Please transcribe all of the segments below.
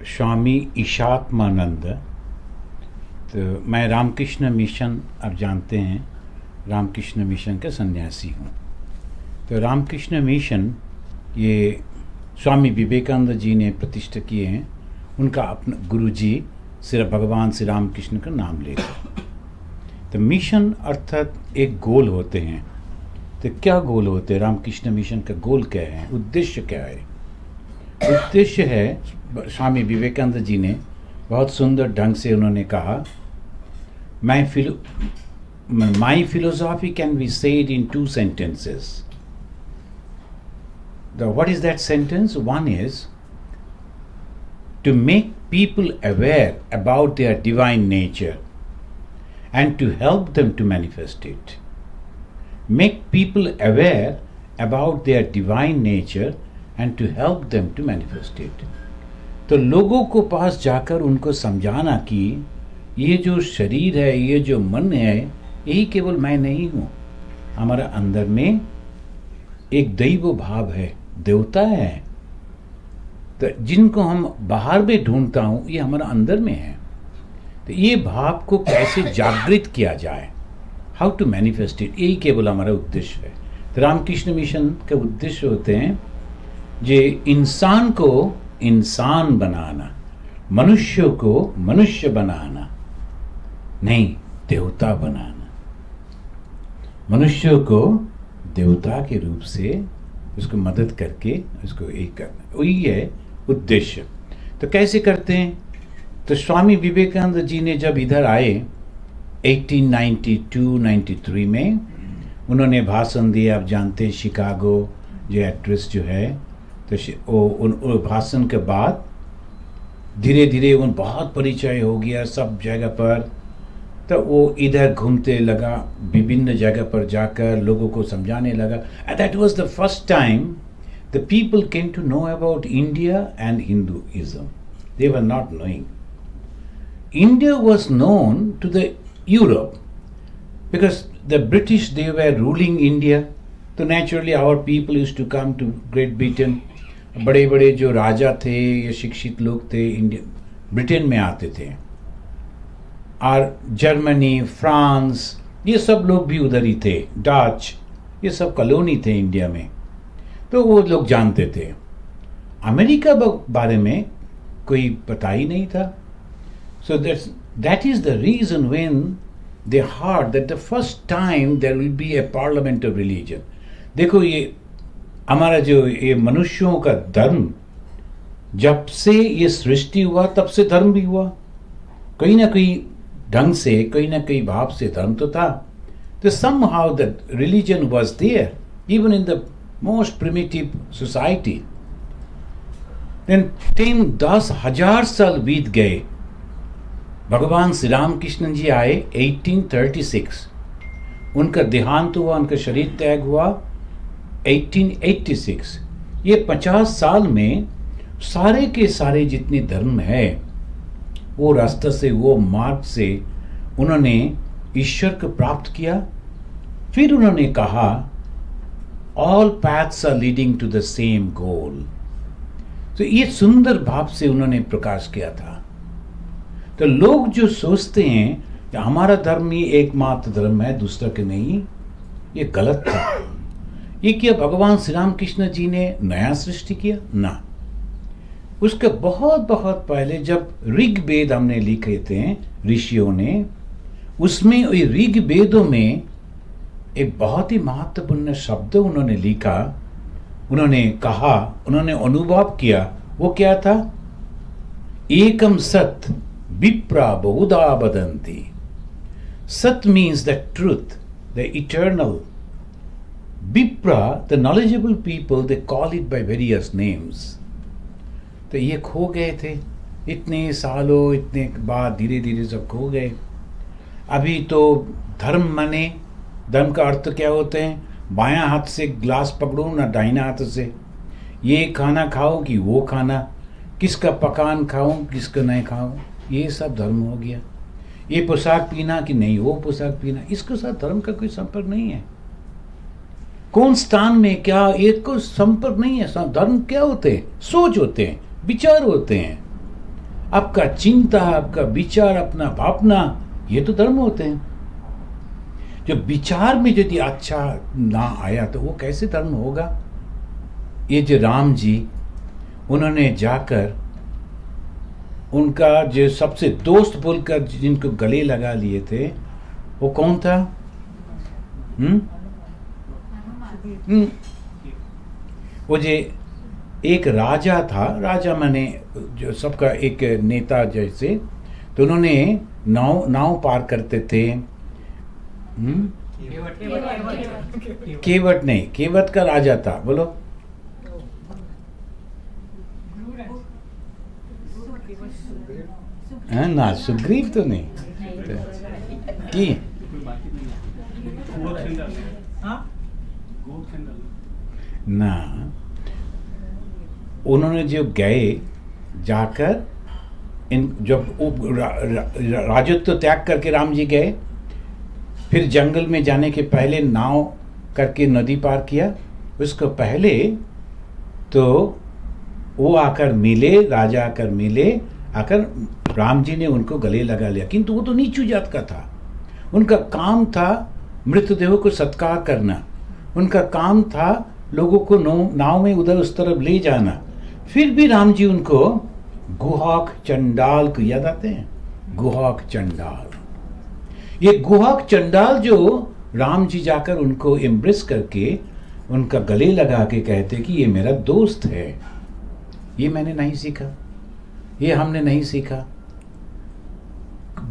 स्वामी ईशात्मानंद। तो मैं रामकृष्ण मिशन, आप जानते हैं, रामकृष्ण मिशन का सन्यासी हूँ। तो रामकृष्ण मिशन ये स्वामी विवेकानंद जी ने प्रतिष्ठा किए हैं। उनका अपना गुरु जी सिर्फ भगवान श्री रामकृष्ण का नाम लेकर। तो मिशन अर्थात एक गोल होते हैं। तो क्या गोल होते हैं? रामकृष्ण मिशन का गोल क्या है, उद्देश्य क्या है? उद्देश्य है, स्वामी विवेकानंद जी ने बहुत सुंदर ढंग से उन्होंने कहा, my philosophy can be said in 2 sentences. What is that sentence? One is to make people aware about their divine nature and to help them to manifest it. Make people aware about their divine nature and to help them to manifest it. तो लोगों को पास जाकर उनको समझाना कि ये जो शरीर है, ये जो मन है, यही केवल मैं नहीं हूँ। हमारा अंदर में एक दैव भाव है, देवता है। तो जिनको हम बाहर में ढूंढता हूँ, ये हमारा अंदर में है। तो ये भाव को कैसे जागृत किया जाए, हाउ टू मैनिफेस्ट इट, यही केवल हमारा उद्देश्य है। तो रामकृष्ण मिशन के उद्देश्य होते हैं जे इंसान को इंसान बनाना, मनुष्य को मनुष्य बनाना, नहीं देवता बनाना, मनुष्य को देवता के रूप से उसको मदद करके उसको एक करना, वही है उद्देश्य। तो कैसे करते हैं? तो स्वामी विवेकानंद जी ने जब इधर आए 1892-93 में, उन्होंने भाषण दिया। आप जानते हैं शिकागो जो एड्रेस जो है, तो उन भाषण के बाद धीरे धीरे उन बहुत परिचय हो गया सब जगह पर। तो वो इधर घूमते लगा, विभिन्न जगह पर जाकर लोगों को समझाने लगा। And that was the first time the people came to know about India and Hinduism. They were not knowing. India was known to the Europe because the British they were ruling India. तो naturally our people used to come to Great Britain. बड़े बड़े जो राजा थे या शिक्षित लोग थे, India Britain में आते थे। और जर्मनी, फ्रांस, ये सब लोग भी उधर ही थे। डच, ये सब कॉलोनी थे इंडिया में, तो वो लोग जानते थे। अमेरिका बारे में कोई पता ही नहीं था। So that is the reason when they heard that the first time there will be a parliament of religion. देखो, ये हमारा जो ये मनुष्यों का धर्म, जब से ये सृष्टि हुआ तब से धर्म भी हुआ। कहीं ना कहीं ढंग से, कहीं ना कहीं भाव से धर्म तो था। तो somehow the religion was there even in the most primitive society. Then 10,000 साल बीत गए। भगवान श्री रामकृष्ण जी आए 1836। उनका देहांत हुआ, उनका शरीर त्याग हुआ 1886। ये 50 साल में सारे के सारे जितने धर्म है, वो रास्ता से, वो मार्ग से उन्होंने ईश्वर को प्राप्त किया। फिर उन्होंने कहा all paths are leading to the same goal. तो ये सुंदर भाव से उन्होंने प्रकाश किया था। तो लोग जो सोचते हैं कि हमारा धर्म ही एकमात्र धर्म है, दूसरा के नहीं, ये गलत था। ये क्या भगवान श्री रामकृष्ण जी ने नया सृष्टि किया? ना, उसके बहुत बहुत पहले जब ऋग्वेद हमने लिखे थे ऋषियों ने, उसमें ऋग्वेदों में एक बहुत ही महत्वपूर्ण शब्द उन्होंने लिखा, उन्होंने कहा, उन्होंने अनुभव किया। वो क्या था? एकम सत विप्रा बहुधा वदन्ति। सत means the truth, the eternal. Vipra, the knowledgeable people, they call it by various names. तो ये खो गए थे इतने सालों, इतने बाद धीरे धीरे सब खो गए। अभी तो धर्म माने, धर्म का अर्थ क्या होते हैं? बायां हाथ से ग्लास पकड़ूं ना दाहिना हाथ से, ये खाना खाओ कि वो खाना, किसका पकान खाऊं किसका नहीं खाऊं, ये सब धर्म हो गया। ये पोशाक पीना कि नहीं वो पोशाक पीना, इसके साथ धर्म का कोई संपर्क नहीं है। कौन स्थान में क्या, एक को संपर्क नहीं है। धर्म क्या होते हैं? सोच होते हैं, विचार होते हैं। आपका चिंता, आपका विचार, अपना भावना, ये तो धर्म होते हैं। जब विचार में यदि अच्छा ना आया तो वो कैसे धर्म होगा? ये जो राम जी, उन्होंने जाकर उनका जो सबसे दोस्त बोलकर जिनको गले लगा लिए थे, वो कौन था? वो जो एक राजा था, राजा माने जो सबका एक नेता जैसे, तो उन्होंने नाव पार करते थे। केवट नहीं, केवट का राजा था, बोलो। ना, सुग्रीव तो नहीं की ना। उन्होंने जो गए जाकर जब राजत्व त्याग करके राम जी गए, फिर जंगल में जाने के पहले नाव करके नदी पार किया। उसको पहले तो वो आकर मिले, राजा आकर मिले, आकर राम जी ने उनको गले लगा लिया, किंतु वो तो नीचू जात का था। उनका काम था मृतदेहों को सत्कार करना, उनका काम था लोगों को नाव में उधर उस तरफ ले जाना। फिर भी राम जी उनको गुहाक चंडाल को याद आते हैं? गुहाक चंडाल, ये गुहाक चंडाल जो राम जी जाकर उनको एम्ब्रेस करके उनका गले लगा के कहते कि ये मेरा दोस्त है। ये मैंने नहीं सीखा, ये हमने नहीं सीखा।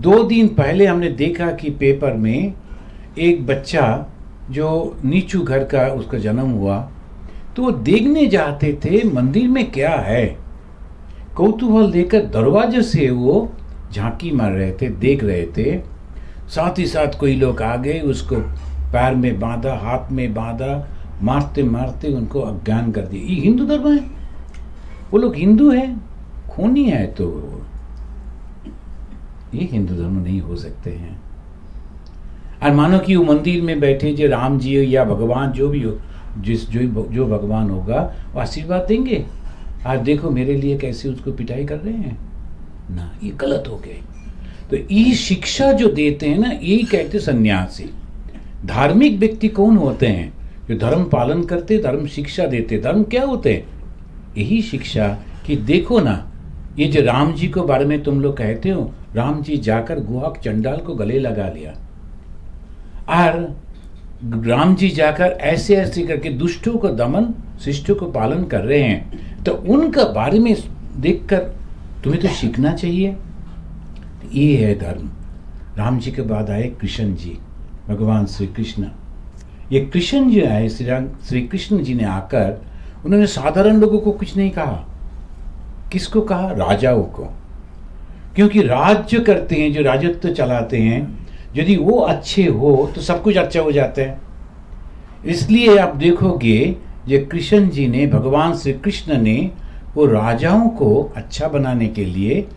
2 दिन पहले हमने देखा कि पेपर में एक बच्चा जो नीचू घर का उसका जन्म हुआ, तो वो देखने जाते थे मंदिर में क्या है, कौतूहल लेकर दरवाजे से वो झांकी मार रहे थे, देख रहे थे। साथ ही साथ कोई लोग आ गए, उसको पैर में बांधा, हाथ में बांधा, मारते मारते उनको अज्ञान कर दिया। ये हिंदू धर्म है? वो लोग हिंदू है, खूनी है, तो ये हिंदू धर्म नहीं हो सकते हैं। और मानो कि वो मंदिर में बैठे जो राम जी या भगवान जो भी हो, जो भगवान होगा वो आशीर्वाद देंगे, आज देखो मेरे लिए कैसे उसको पिटाई कर रहे हैं ना, ये गलत हो गए। तो ये शिक्षा जो देते हैं ना, यही कहते सन्यासी। धार्मिक व्यक्ति कौन होते हैं? जो धर्म पालन करते, धर्म शिक्षा देते। धर्म क्या होते हैं? यही शिक्षा कि देखो ना, ये जो राम जी को बारे में तुम लोग कहते हो, राम जी जाकर गुहाक चंडाल को गले लगा लिया, और राम जी जाकर ऐसे ऐसे करके दुष्टों को दमन, शिष्टों को पालन कर रहे हैं। तो उनका बारे में देखकर तुम्हें तो सीखना चाहिए। ये है धर्म। राम जी के बाद आए कृष्ण जी, भगवान श्री कृष्ण। ये कृष्ण जी आए, श्री कृष्ण जी ने आकर उन्होंने साधारण लोगों को कुछ नहीं कहा। किसको कहा? राजाओं को। क्योंकि राज्य करते हैं, जो राजत्व चलाते हैं, यदि वो अच्छे हो तो सब कुछ अच्छा हो जाता है। इसलिए आप देखोगे ये कृष्ण जी ने, भगवान श्री कृष्ण ने वो राजाओं को अच्छा बनाने के लिए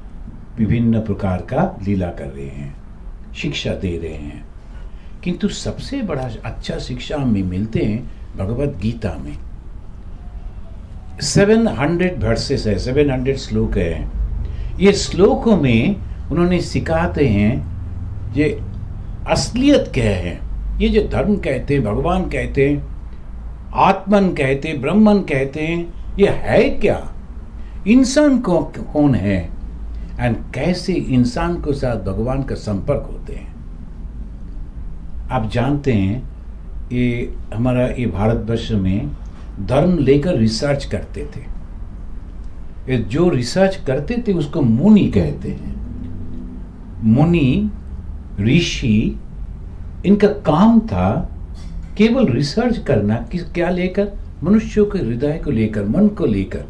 विभिन्न प्रकार का लीला कर रहे हैं, शिक्षा दे रहे हैं। किंतु सबसे बड़ा अच्छा शिक्षा हमें मिलते हैं भगवत गीता में। 700 वर्सेस है, 700 श्लोक है। ये श्लोकों में उन्होंने सिखाते हैं ये असलियत क्या है। ये जो धर्म कहते हैं, भगवान कहते हैं, आत्मन कहते हैं, ब्रह्मन कहते हैं, ये है क्या? इंसान को कौन है एंड कैसे इंसान के साथ भगवान का संपर्क होते हैं। आप जानते हैं ये हमारा ये भारतवर्ष में धर्म लेकर रिसर्च करते थे। ये जो रिसर्च करते थे उसको मुनि कहते हैं। मुनि, ऋषि, इनका काम था केवल रिसर्च करना। क्या लेकर? मनुष्यों के हृदय को लेकर, मन को लेकर,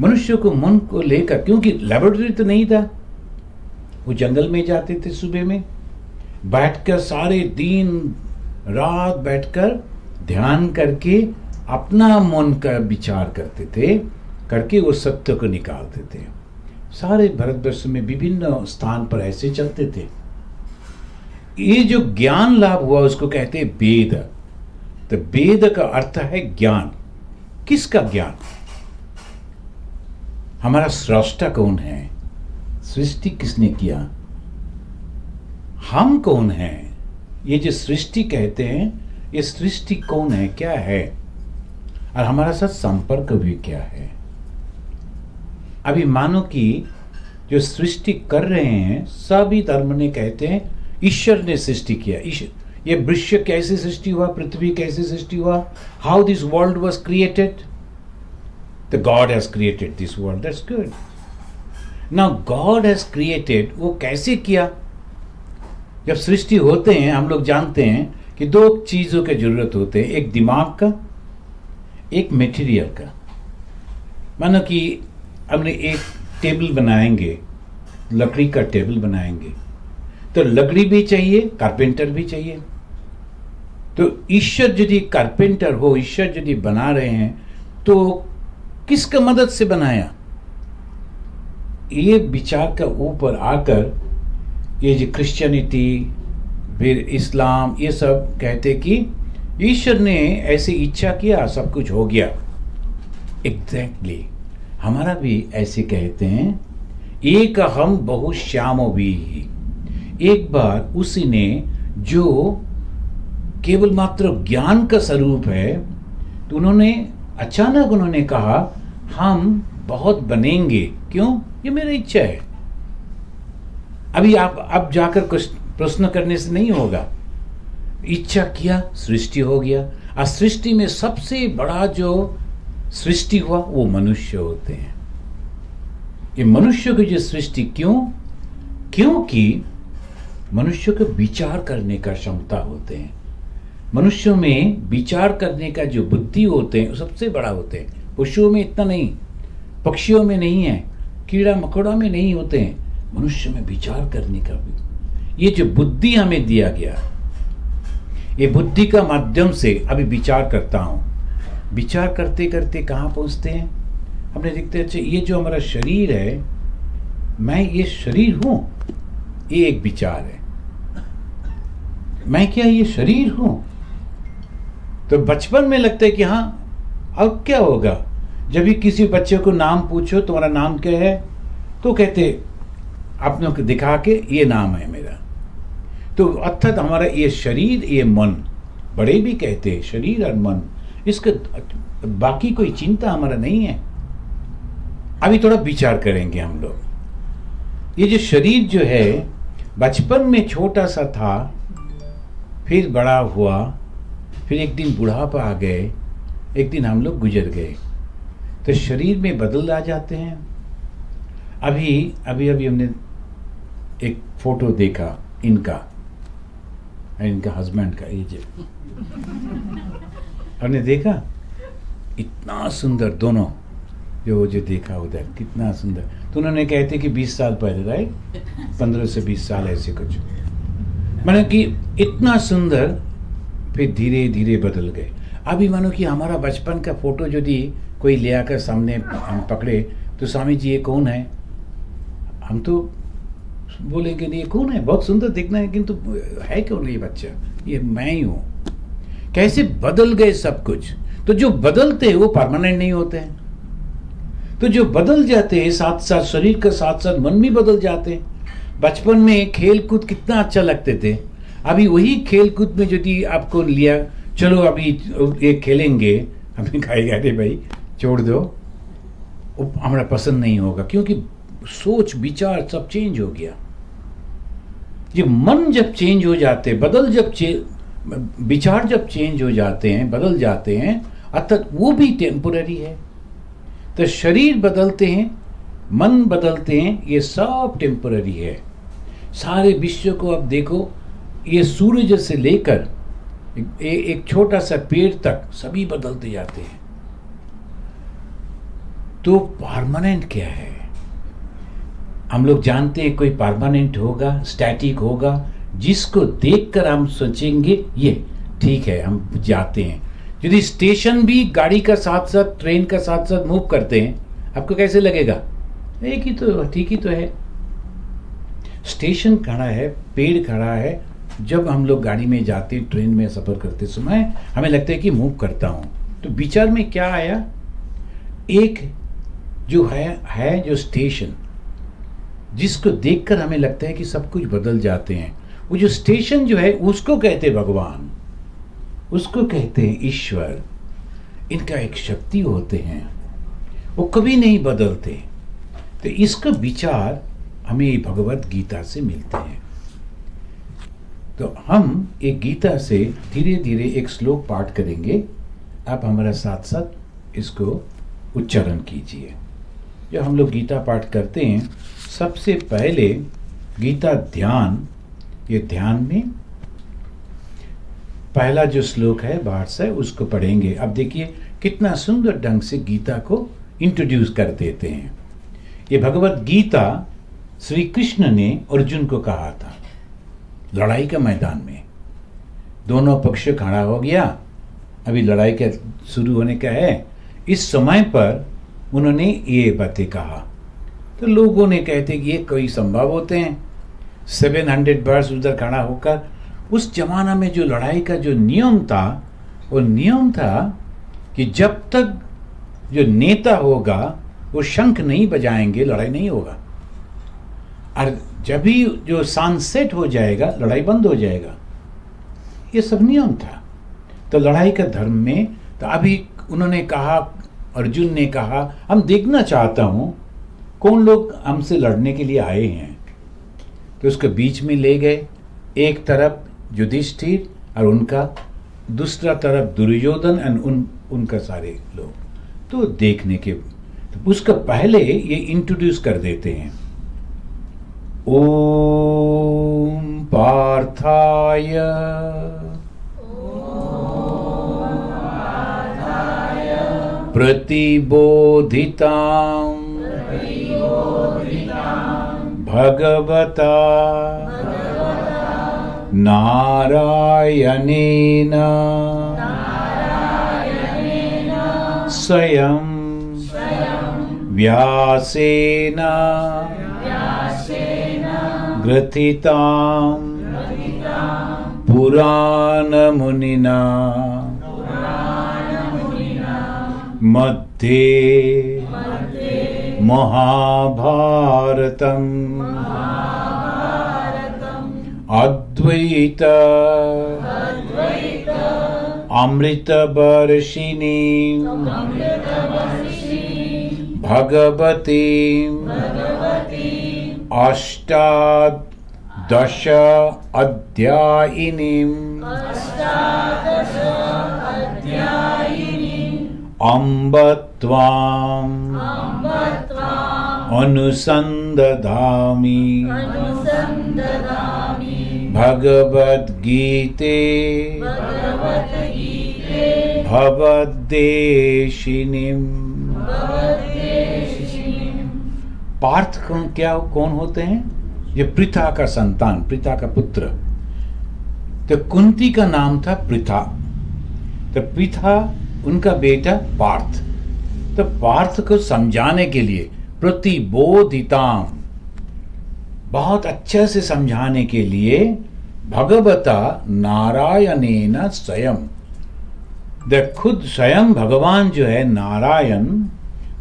मनुष्यों को मन को लेकर। क्योंकि लेबोरेटरी तो नहीं था। वो जंगल में जाते थे, सुबह में बैठकर सारे दिन रात बैठकर ध्यान करके अपना मन का विचार करते थे, करके वो सत्य को निकालते थे। सारे भारतवर्ष में विभिन्न स्थान पर ऐसे चलते थे। ये जो ज्ञान लाभ हुआ उसको कहते हैं वेद। तो वेद का अर्थ है ज्ञान। किसका ज्ञान? हमारा स्रष्टा कौन है? सृष्टि किसने किया? हम कौन हैं? ये जो सृष्टि कहते हैं, ये सृष्टि कौन है, क्या है, और हमारा साथ संपर्क भी क्या है? अभी मानो कि जो सृष्टि कर रहे हैं, सभी धर्म ने कहते हैं ईश्वर ने सृष्टि किया। ये वृक्ष कैसे सृष्टि हुआ, पृथ्वी कैसे सृष्टि हुआ, how this world was created, the God has created this world, that's good. Now God has created, वो कैसे किया? जब सृष्टि होते हैं, हम लोग जानते हैं कि दो चीजों की जरूरत होते हैं, एक दिमाग का, एक मटेरियल का। मानो कि हमने एक टेबल बनाएंगे, लकड़ी का टेबल बनाएंगे, तो लकड़ी भी चाहिए, कारपेंटर भी चाहिए। तो ईश्वर यदि कारपेंटर हो, ईश्वर यदि बना रहे हैं, तो किसका मदद से बनाया? ये विचार का ऊपर आकर ये जो क्रिश्चियनिटी, फिर इस्लाम, ये सब कहते कि ईश्वर ने ऐसी इच्छा किया, सब कुछ हो गया। एग्जैक्टली हमारा भी ऐसे कहते हैं, एक हम बहु श्यामो भी। एक बार उसी ने जो केवल मात्र ज्ञान का स्वरूप है, तो उन्होंने अचानक उन्होंने कहा हम बहुत बनेंगे। क्यों? ये मेरी इच्छा है। अभी आप अब जाकर कुछ प्रश्न करने से नहीं होगा। इच्छा किया, सृष्टि हो गया। और सृष्टि में सबसे बड़ा जो सृष्टि हुआ वो मनुष्य होते हैं। ये मनुष्य की जो सृष्टि, क्यों? क्योंकि मनुष्य को विचार करने का क्षमता होते हैं। मनुष्यों में विचार करने का जो बुद्धि होते हैं वो सबसे बड़ा होते हैं। पशुओं में इतना नहीं, पक्षियों में नहीं है, कीड़ा मकोड़ा में नहीं होते हैं, मनुष्य में विचार करने का भी। ये जो बुद्धि हमें दिया गया, ये बुद्धि का माध्यम से अभी विचार करता हूं। विचार करते करते कहां पहुंचते हैं? हमने देखते हैं, अच्छा ये जो हमारा शरीर है, मैं ये शरीर हूं, ये एक विचार है। मैं क्या ये शरीर हूं? तो बचपन में लगता है कि हाँ, अब क्या होगा? जब भी किसी बच्चे को नाम पूछो, तुम्हारा नाम क्या है, तो कहते अपनों को दिखा के ये नाम है मेरा। तो अर्थात हमारा ये शरीर, ये मन, बड़े भी कहते हैं शरीर और मन, इसका बाकी कोई चिंता हमारा नहीं है। अभी थोड़ा विचार करेंगे हम लोग। ये जो शरीर जो है, बचपन में छोटा सा था, फिर बड़ा हुआ, फिर एक दिन बुढ़ापा आ गए, एक दिन हम लोग गुजर गए, तो शरीर में बदल आ जाते हैं। अभी हमने एक फोटो देखा इनका हस्बैंड का, ये जो हमने देखा, इतना सुंदर दोनों, जो देखा उधर कितना सुंदर। तो उन्होंने कहते कि 20 साल पहले, राइट, 15 से 20 साल ऐसे कुछ, मानो कि इतना सुंदर, फिर धीरे धीरे बदल गए। अभी मानो कि हमारा बचपन का फोटो यदि कोई ले आकर सामने हम पकड़े, तो स्वामी जी ये कौन है, हम तो बोलेंगे नहीं ये कौन है, बहुत सुंदर दिखना है, किंतु है कौन ये बच्चा? ये मैं ही हूं। कैसे बदल गए सब कुछ। तो जो बदलते हैं वो परमानेंट नहीं होते हैं। तो जो बदल जाते हैं, साथ साथ शरीर के साथ साथ मन भी बदल जाते हैं। बचपन में खेल कूद कितना अच्छा लगते थे, अभी वही खेल कूद में यदि आपको लिया, चलो अभी ये खेलेंगे, अभी कहेगा अरे भाई छोड़ दो, हमारा पसंद नहीं होगा, क्योंकि सोच विचार सब चेंज हो गया। ये मन जब चेंज हो जाते, विचार जब चेंज हो जाते हैं, बदल जाते हैं, अर्थात वो भी टेम्पोररी है। तो शरीर बदलते हैं, मन बदलते हैं, ये सब टेम्पोररी है। सारे विश्व को अब देखो, ये सूरज से लेकर एक छोटा सा पेड़ तक सभी बदलते जाते हैं। तो परमानेंट क्या है? हम लोग जानते हैं कोई परमानेंट होगा, स्टैटिक होगा, जिसको देखकर हम सोचेंगे ये ठीक है, हम जाते हैं। यदि स्टेशन भी गाड़ी का साथ साथ, ट्रेन का साथ साथ मूव करते हैं, आपको कैसे लगेगा? एक ही तो, ठीक ही तो है। स्टेशन खड़ा है, पेड़ खड़ा है, जब हम लोग गाड़ी में जाते, ट्रेन में सफर करते समय हमें लगता है कि मूव करता हूं। तो विचार में क्या आया? एक जो है जो स्टेशन, जिसको देखकर हमें लगता है कि सब कुछ बदल जाते हैं। वो जो स्टेशन जो है उसको कहते हैं भगवान, उसको कहते हैं ईश्वर। इनका एक शक्ति होते हैं, वो कभी नहीं बदलते। तो इसका विचार हमें भगवत गीता से मिलते हैं। तो हम एक गीता से धीरे धीरे एक श्लोक पाठ करेंगे। आप हमारा साथ साथ इसको उच्चारण कीजिए। जब हम लोग गीता पाठ करते हैं, सबसे पहले गीता ध्यान, ये ध्यान में पहला जो श्लोक है बाहर से उसको पढ़ेंगे। अब देखिए कितना सुंदर ढंग से गीता को इंट्रोड्यूस कर देते हैं। ये भगवत गीता श्री कृष्ण ने अर्जुन को कहा था लड़ाई के मैदान में। दोनों पक्ष खड़ा हो गया, अभी लड़ाई का शुरू होने का है। इस समय पर उन्होंने ये बातें कहा। तो लोगों ने कहते कि ये कोई संभव होते हैं 700 वर्ष उधर खड़ा होकर। उस जमाना में जो लड़ाई का जो नियम था, वो नियम था कि जब तक जो नेता होगा वो शंख नहीं बजाएंगे लड़ाई नहीं होगा, और जब भी जो सनसेट हो जाएगा लड़ाई बंद हो जाएगा। ये सब नियम था। तो लड़ाई का धर्म में तो अभी उन्होंने कहा, अर्जुन ने कहा हम देखना चाहता हूँ कौन लोग हमसे लड़ने के लिए आए हैं। तो उसके बीच में ले गए, एक तरफ युधिष्ठिर और उनका, दूसरा तरफ दुर्योधन और उनका सारे लोग। तो देखने के तो उसका पहले ये इंट्रोड्यूस कर देते हैं। ओम पार्थाय प्रतिबोधितां भगवता नारायणेन स्वयं व्यासेन ग्रथितां पुराणमुनिना मध्ये महाभारतम् अद्वैत अमृतवर्षिणी भगवती अष्टादश अध्यायिनीं अम्ब त्वाम् अनुसन्दधामि भगवद्गीते भवद्देशिनीम्। पार्थ कौन होते हैं? ये पृथा का संतान, पृथा का पुत्र। तो कुंती का नाम था पृथा, तो पृथा उनका बेटा पार्थ। तो पार्थ को समझाने के लिए प्रतिबोधिताम, बहुत अच्छे से समझाने के लिए भगवता नारायणेन स्वयं, खुद स्वयं भगवान जो है नारायण,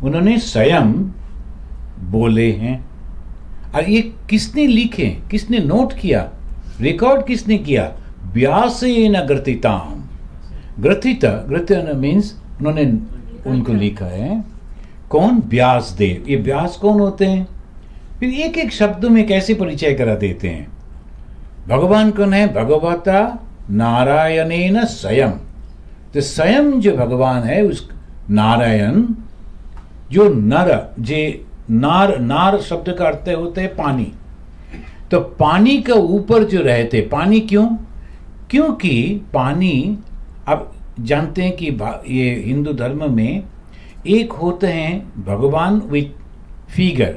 उन्होंने स्वयं बोले हैं। और ये किसने लिखे, किसने नोट किया, रिकॉर्ड किसने किया? व्यासेन ग्रथिताम। ग्रथित मीन्स उन्होंने उनको लिखा है। कौन? व्यास देव। ये व्यास कौन होते हैं? फिर एक एक शब्दों में कैसे परिचय करा देते हैं। भगवान कौन है? भगवता नारायणेन स्वयं। तो स्वयं जो भगवान है उस नारायण, जो नर, जे नार शब्द का अर्थ होता है पानी। तो पानी के ऊपर जो रहते, पानी क्यों? क्योंकि पानी, अब जानते हैं कि ये हिंदू धर्म में एक होते हैं भगवान विथ फिगर,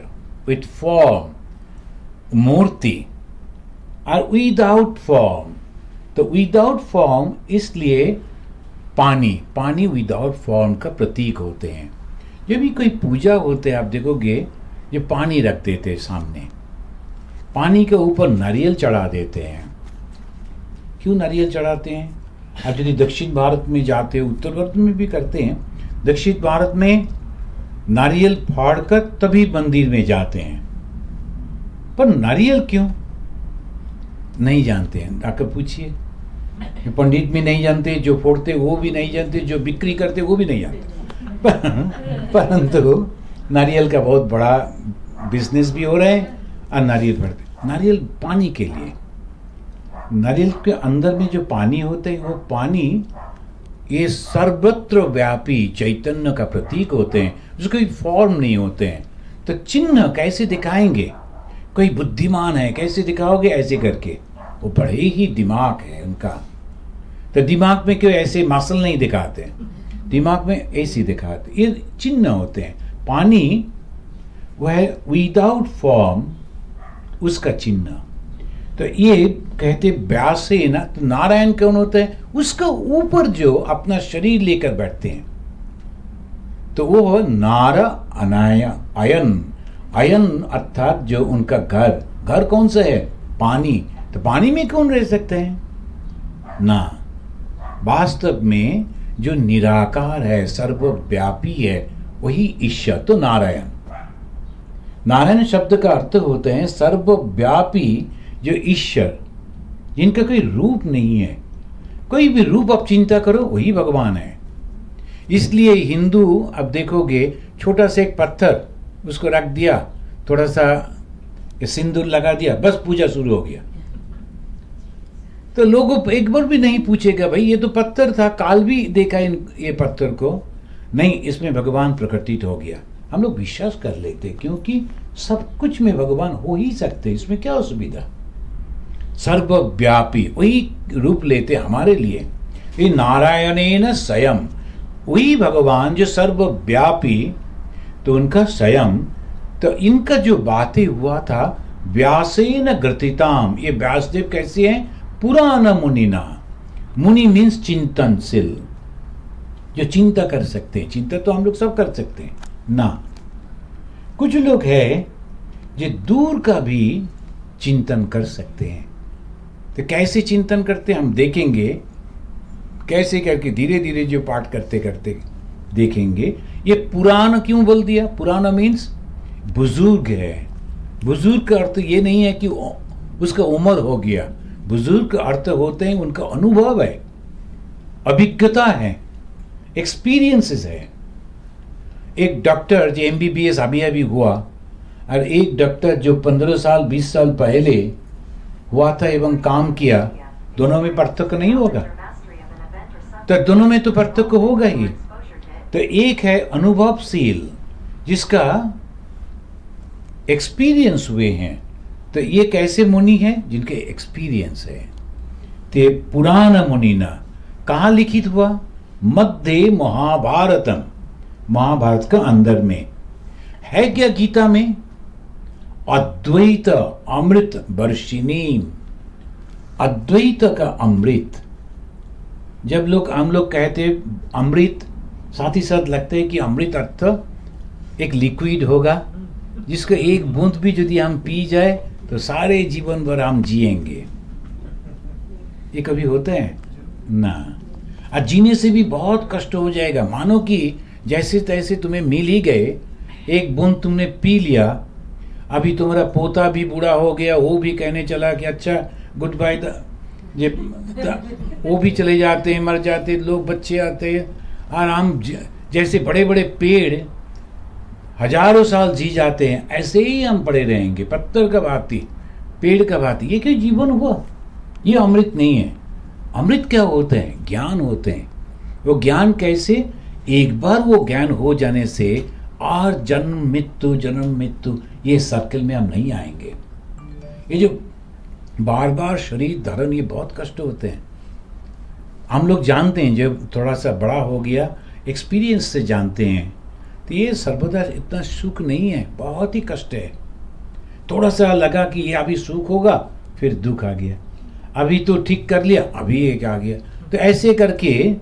विथ फॉर्म, मूर्ति, और विदाउट फॉर्म। तो विदाउट फॉर्म इसलिए पानी विदाउट फॉर्म का प्रतीक होते हैं। जब भी कोई पूजा होते हैं आप देखोगे ये पानी रख देते हैं सामने, पानी के ऊपर नारियल चढ़ा देते हैं। क्यों नारियल चढ़ाते हैं? आप यदि दक्षिण भारत में जाते हो, उत्तर भारत में भी करते हैं, दक्षिण भारत में नारियल फाड़कर तभी मंदिर में जाते हैं। पर नारियल क्यों नहीं जानते हैं, आकर पूछिए। पंडित भी नहीं जानते, जो फोड़ते वो भी नहीं जानते, जो बिक्री करते वो भी नहीं जानते। परंतु नारियल का बहुत बड़ा बिजनेस भी हो रहा है और नारियल बढ़ते। नारियल पानी के लिए, नारियल के अंदर में जो पानी होते हैं वो पानी ये सर्वत्र व्यापी चैतन्य का प्रतीक होते हैं, उसके कोई फॉर्म नहीं होते हैं। तो चिन्ह कैसे दिखाएंगे, कोई बुद्धिमान है कैसे दिखाओगे, ऐसे करके। वो बड़े ही दिमाग है उनका। तो दिमाग में क्यों ऐसे मसल नहीं दिखाते, दिमाग में ऐसे दिखाते, ये चिन्ह होते हैं। पानी वह विदाउट फॉर्म, उसका चिन्ह। तो ये कहते व्यासे ना, तो नारायण कौन होते हैं, उसका ऊपर जो अपना शरीर लेकर बैठते हैं, तो वो नार अनाया अयन। अयन अर्थात जो उनका घर, घर कौन सा है, पानी। तो पानी में कौन रह सकते हैं ना, वास्तव में जो निराकार है, सर्वव्यापी है, वही ईश्वर। तो नारायण, नारायण शब्द का अर्थ होते हैं सर्वव्यापी जो ईश्वर, जिनका कोई रूप नहीं है। कोई भी रूप आप चिंता करो वही भगवान है। इसलिए हिंदू अब देखोगे, छोटा सा एक पत्थर उसको रख दिया, थोड़ा सा सिंदूर लगा दिया, बस पूजा शुरू हो गया। तो लोगों एक बार भी नहीं पूछेगा भाई ये तो पत्थर था, काल भी देखा ये पत्थर को, नहीं इसमें भगवान प्रकटित हो गया। हम लोग विश्वास कर लेते क्योंकि सब कुछ में भगवान हो ही सकते, इसमें क्या असुविधा। सर्वव्यापी वही रूप लेते हमारे लिए। ये नारायणेन स्वयं, वही भगवान जो सर्वव्यापी, तो उनका स्वयं। तो इनका जो बातें हुआ था व्यासेन ग्रथिताम, ये व्यासदेव कैसे हैं, पुराण मुनिना। मुनि मीन्स चिंतनशील, जो चिंता कर सकते हैं। चिंता तो हम लोग सब कर सकते हैं ना। कुछ लोग हैं जो दूर का भी चिंतन कर सकते हैं। तो कैसे चिंतन करते हैं हम देखेंगे, कैसे करके धीरे धीरे जो पाठ करते करते देखेंगे। ये पुराण क्यों बोल दिया, पुराण मीन्स बुजुर्ग है। बुजुर्ग का अर्थ ये नहीं है कि उसका उम्र हो गया, बुजुर्ग का अर्थ होते हैं उनका अनुभव है, अभिज्ञता है, एक्सपीरियंसेस है। एक डॉक्टर जो MBBS अभी हुआ और एक डॉक्टर जो 15 साल 20 साल पहले हुआ था एवं काम किया, दोनों में पार्थक्य नहीं होगा। तो दोनों में तो पार्थक्य होगा ही। तो एक है अनुभवशील जिसका एक्सपीरियंस हुए हैं, तो ये कैसे मुनि हैं, जिनके एक्सपीरियंस है। ते पुराण मुनिना कहाँ लिखित हुआ, मध्य महाभारतम, महाभारत का अंदर में है। क्या गीता में, अद्वैत अमृत वर्षिणी, अद्वैत का अमृत। जब हम लोग कहते अमृत, साथ ही साथ लगता है कि अमृत अर्थ एक लिक्विड होगा जिसका एक बूंद भी यदि हम पी जाए तो सारे जीवन भर हम जिएंगे। ये कभी होता है ना। और जीने से भी बहुत कष्ट हो जाएगा। मानो कि जैसे तैसे तुम्हें मिल ही गए, एक बूंद तुमने पी लिया, अभी तुम्हारा पोता भी बूढ़ा हो गया, वो भी कहने चला कि अच्छा गुड बाय, वो भी चले जाते हैं, मर जाते हैं, लोग बच्चे आते हैं। और हम जैसे बड़े बड़े पेड़ हजारों साल जी जाते हैं, ऐसे ही हम पड़े रहेंगे, पत्थर का भांति, पेड़ का भांति। ये क्या जीवन हुआ, ये अमृत नहीं है। अमृत क्या होते हैं, ज्ञान होते हैं। वो ज्ञान कैसे, एक बार वो ज्ञान हो जाने से और जन्म मृत्यु ये सर्कल में हम नहीं आएंगे। ये जो बार बार शरीर धारण, ये बहुत कष्ट होते हैं। हम लोग जानते हैं, जब थोड़ा सा बड़ा हो गया, एक्सपीरियंस से जानते हैं, तो ये सर्वदा इतना सुख नहीं है, बहुत ही कष्ट है। थोड़ा सा लगा कि ये अभी सुख होगा, फिर दुख आ गया, अभी तो ठीक कर लिया, अभी एक आ गया। तो ऐसे करके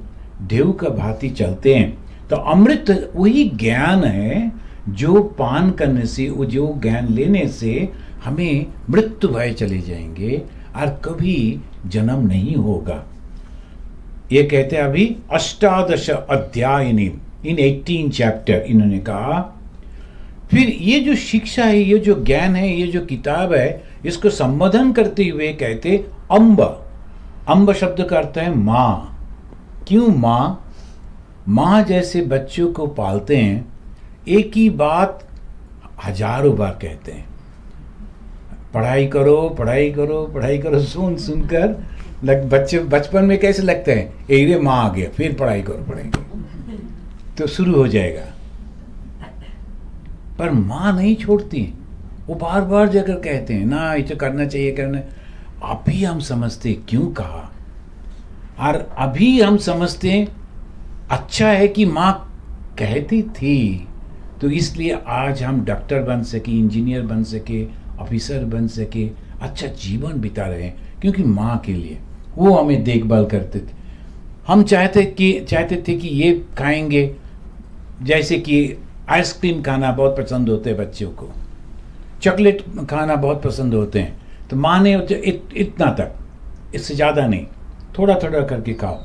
ढेव का भांति चलते हैं। तो अमृत वही ज्ञान है जो पान करने से, वो जो ज्ञान लेने से हमें मृत्यु भय चले जाएंगे और कभी जन्म नहीं होगा। ये कहते हैं अभी 18 अध्याय इन 18 चैप्टर इन्होंने कहा फिर ये जो शिक्षा है, ये जो ज्ञान है, ये जो किताब है, इसको संबोधन करते हुए कहते अम्ब। अम्ब शब्द का अर्थ है माँ। क्यों माँ? माँ जैसे बच्चों को पालते हैं, एक ही बात हजारों बार कहते हैं, पढ़ाई करो पढ़ाई करो पढ़ाई करो। सुन सुनकर बच्चे बचपन में कैसे लगते हैं, ये माँ आ गया, फिर पढ़ाई करो पढ़ेंगे तो शुरू हो जाएगा। पर माँ नहीं छोड़ती, वो बार बार जाकर कहते हैं ना, ये तो करना चाहिए करना। अभी हम समझते क्यों कहा, और अभी हम समझते अच्छा है कि माँ कहती थी, तो इसलिए आज हम डॉक्टर बन सके, इंजीनियर बन सके, ऑफिसर बन सके, अच्छा जीवन बिता रहे हैं, क्योंकि माँ के लिए वो हमें देखभाल करते थे। हम चाहते थे कि ये खाएंगे, जैसे कि आइसक्रीम खाना बहुत पसंद होते हैं बच्चों को, चॉकलेट खाना बहुत पसंद होते हैं, तो माँ ने इतना तक, इससे ज़्यादा नहीं, थोड़ा थोड़ा करके खाओ।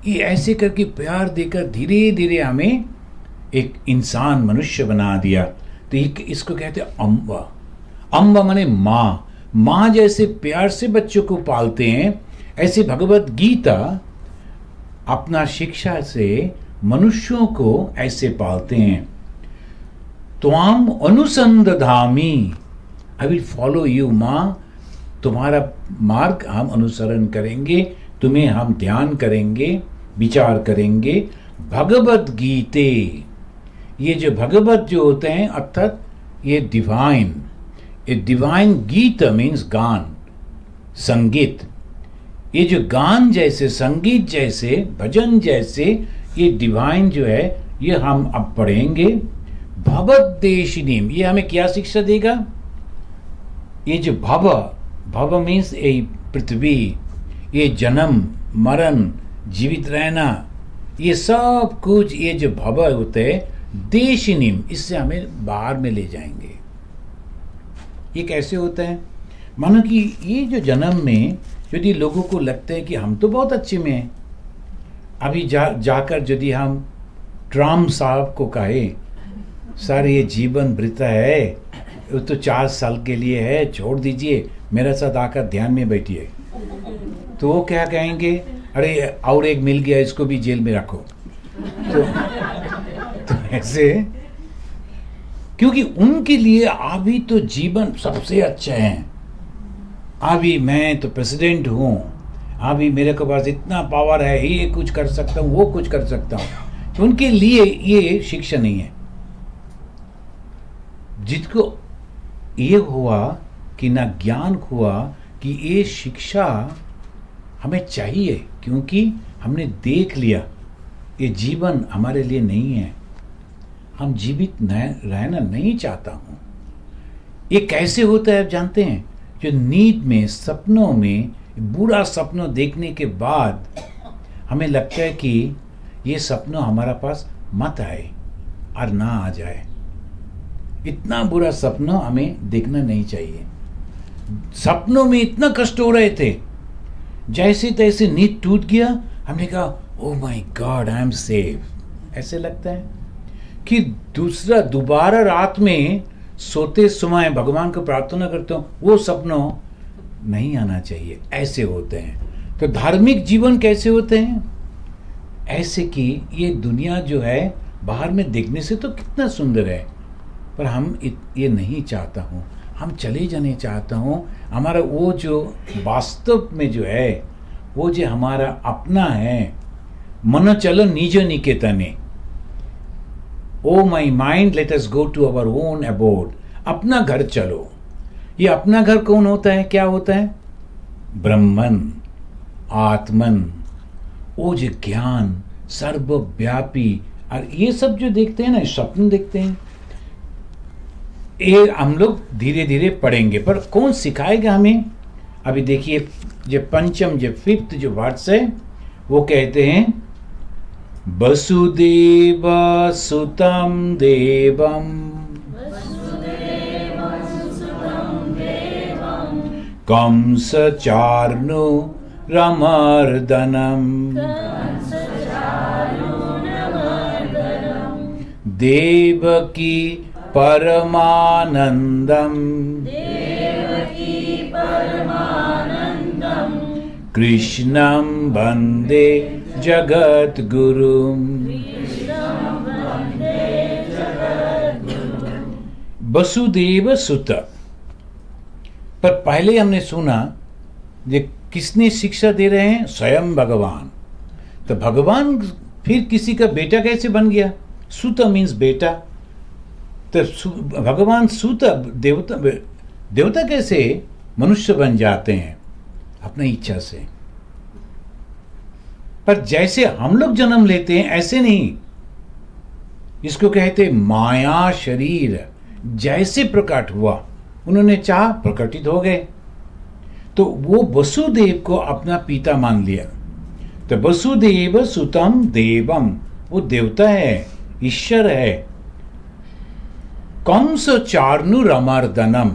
ये ऐसे करके प्यार देकर धीरे धीरे हमें एक इंसान, मनुष्य बना दिया। तो इसको कहते हैं अम्बा। अम्बा माने माँ। माँ जैसे प्यार से बच्चों को पालते हैं, ऐसे भगवत गीता अपना शिक्षा से मनुष्यों को ऐसे पालते हैं। त्वाम अनुसंधामी, आई विल फॉलो यू माँ, तुम्हारा मार्ग हम अनुसरण करेंगे, तुम्हें हम ध्यान करेंगे, विचार करेंगे। भगवत गीते, ये जो भगवत जो होते हैं अर्थात ये डिवाइन, ये डिवाइन गीत मीन्स गान, संगीत। ये जो गान जैसे, संगीत जैसे, भजन जैसे, ये डिवाइन जो है, ये हम अब पढ़ेंगे। भवत देशिनीम, ये हमें क्या शिक्षा देगा? ये जो भव मीन्स ये पृथ्वी, ये जन्म मरण, जीवित रहना, ये सब कुछ, ये जो भव होते हैं देशिनीम, इससे हमें बाहर में ले जाएंगे। ये कैसे होता है? मानो कि ये जो जन्म में यदि लोगों को लगता है कि हम तो बहुत अच्छे में हैं, अभी जाकर यदि हम ट्रम्प साहब को कहे सर ये जीवन वृथा है, वो तो 4 साल के लिए है, छोड़ दीजिए, मेरे साथ आकर ध्यान में बैठिए, तो वो क्या कहेंगे, अरे और एक मिल गया, इसको भी जेल में रखो। तो ऐसे, क्योंकि उनके लिए अभी तो जीवन सबसे अच्छा है, अभी मैं तो प्रेसिडेंट हूँ, अभी मेरे के पास इतना पावर है, ये कुछ कर सकता हूँ, वो कुछ कर सकता हूँ। तो उनके लिए ये शिक्षा नहीं है। जिसको ये हुआ कि ना ज्ञान हुआ कि ये शिक्षा हमें चाहिए, क्योंकि हमने देख लिया ये जीवन हमारे लिए नहीं है, हम जीवित रहना नहीं चाहता हूँ। ये कैसे होता है आप जानते हैं? जो नींद में, सपनों में, बुरा सपनों देखने के बाद हमें लगता है कि ये सपनों हमारा पास मत आए और ना आ जाए, इतना बुरा सपना हमें देखना नहीं चाहिए। सपनों में इतना कष्ट हो रहे थे, जैसे तैसे नींद टूट गया, हमने कहा oh my God I am safe. ऐसे लगता है कि दोबारा रात में सोते समय भगवान को प्रार्थना करते हो, वो सपनों नहीं आना चाहिए। ऐसे होते हैं। तो धार्मिक जीवन कैसे होते हैं? ऐसे कि ये दुनिया जो है बाहर में देखने से तो कितना सुंदर है, पर हम ये नहीं चाहता हूँ, हम चले जाने चाहता हूँ। हमारा वो जो वास्तव में जो है, वो जो हमारा अपना है, मन चलो निज निकेतने, o my mind let us go to our own abode, अपना घर चलो। ये अपना घर कौन होता है, क्या होता है? ब्रह्मन, आत्मन, वो जो ज्ञान सर्वव्यापी, और ये सब जो देखते हैं ना, स्वप्न देखते हैं, ये हम लोग धीरे धीरे पढ़ेंगे। पर कौन सिखाएगा हमें? अभी देखिए, जो पंचम, जो 5th जो वर्ड्स है, वो कहते हैं वसुदेव सुतम देवम कंस चार्नो रमर्दनम देवकी परमानंदम कृष्णं वंदे जगत गुरुम। वसुदेव सुत। पर पहले हमने सुना ये किसने शिक्षा दे रहे हैं? स्वयं भगवान। तो भगवान फिर किसी का बेटा कैसे बन गया? सुत मीन्स बेटा। तो भगवान सुत देवता कैसे मनुष्य बन जाते हैं? अपनी इच्छा से। पर जैसे हम लोग जन्म लेते हैं ऐसे नहीं। इसको कहते माया शरीर। जैसे प्रकट हुआ उन्होंने चाह प्रकटित हो गए। तो वो वसुदेव को अपना पिता मान लिया। तो वसुदेव सुतम देवम, वो देवता है, ईश्वर है। कंस चारनु रमर्दनम।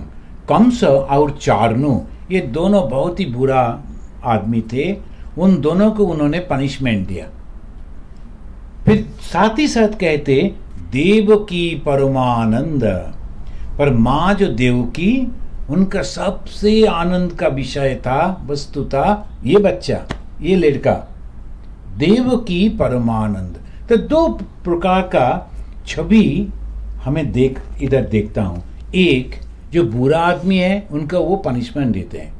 कंस और चारनु ये दोनों बहुत ही बुरा आदमी थे। उन दोनों को उन्होंने पनिशमेंट दिया। फिर साथ ही साथ कहते देव की परमानंद। पर माँ जो देवकी, उनका सबसे आनंद का विषय था, वस्तु था ये बच्चा, ये लड़का। देव की परमानंद। तो दो प्रकार का छवि हमें इधर देखता हूं। एक जो बुरा आदमी है उनको वो पनिशमेंट देते हैं,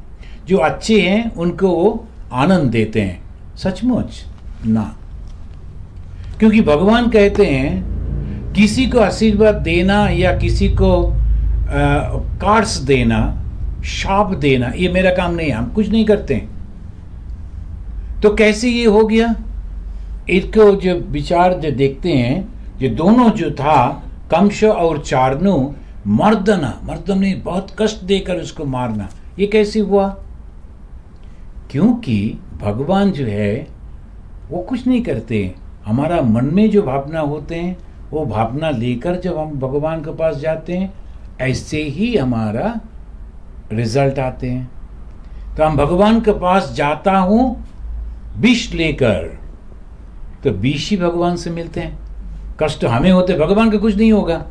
जो अच्छे हैं उनको वो आनंद देते हैं। सचमुच ना, क्योंकि भगवान कहते हैं किसी को आशीर्वाद देना या किसी को कार्ड्स देना, शाप देना, ये मेरा काम नहीं है, हम कुछ नहीं करते। तो कैसे ये हो गया? इसको जो विचार जो देखते हैं, ये दोनों जो था कंस और चारनु, मर्दन ने बहुत कष्ट देकर उसको मारना, ये कैसे हुआ? क्योंकि भगवान जो है वो कुछ नहीं करते। हमारा मन में जो भावना होते हैं वो भावना लेकर जब हम भगवान के पास जाते हैं, ऐसे ही हमारा रिजल्ट आते हैं। तो हम भगवान के पास जाता हूं विष लेकर, तो विष ही भगवान से मिलते हैं। कष्ट हमें होते, भगवान का कुछ नहीं होगा।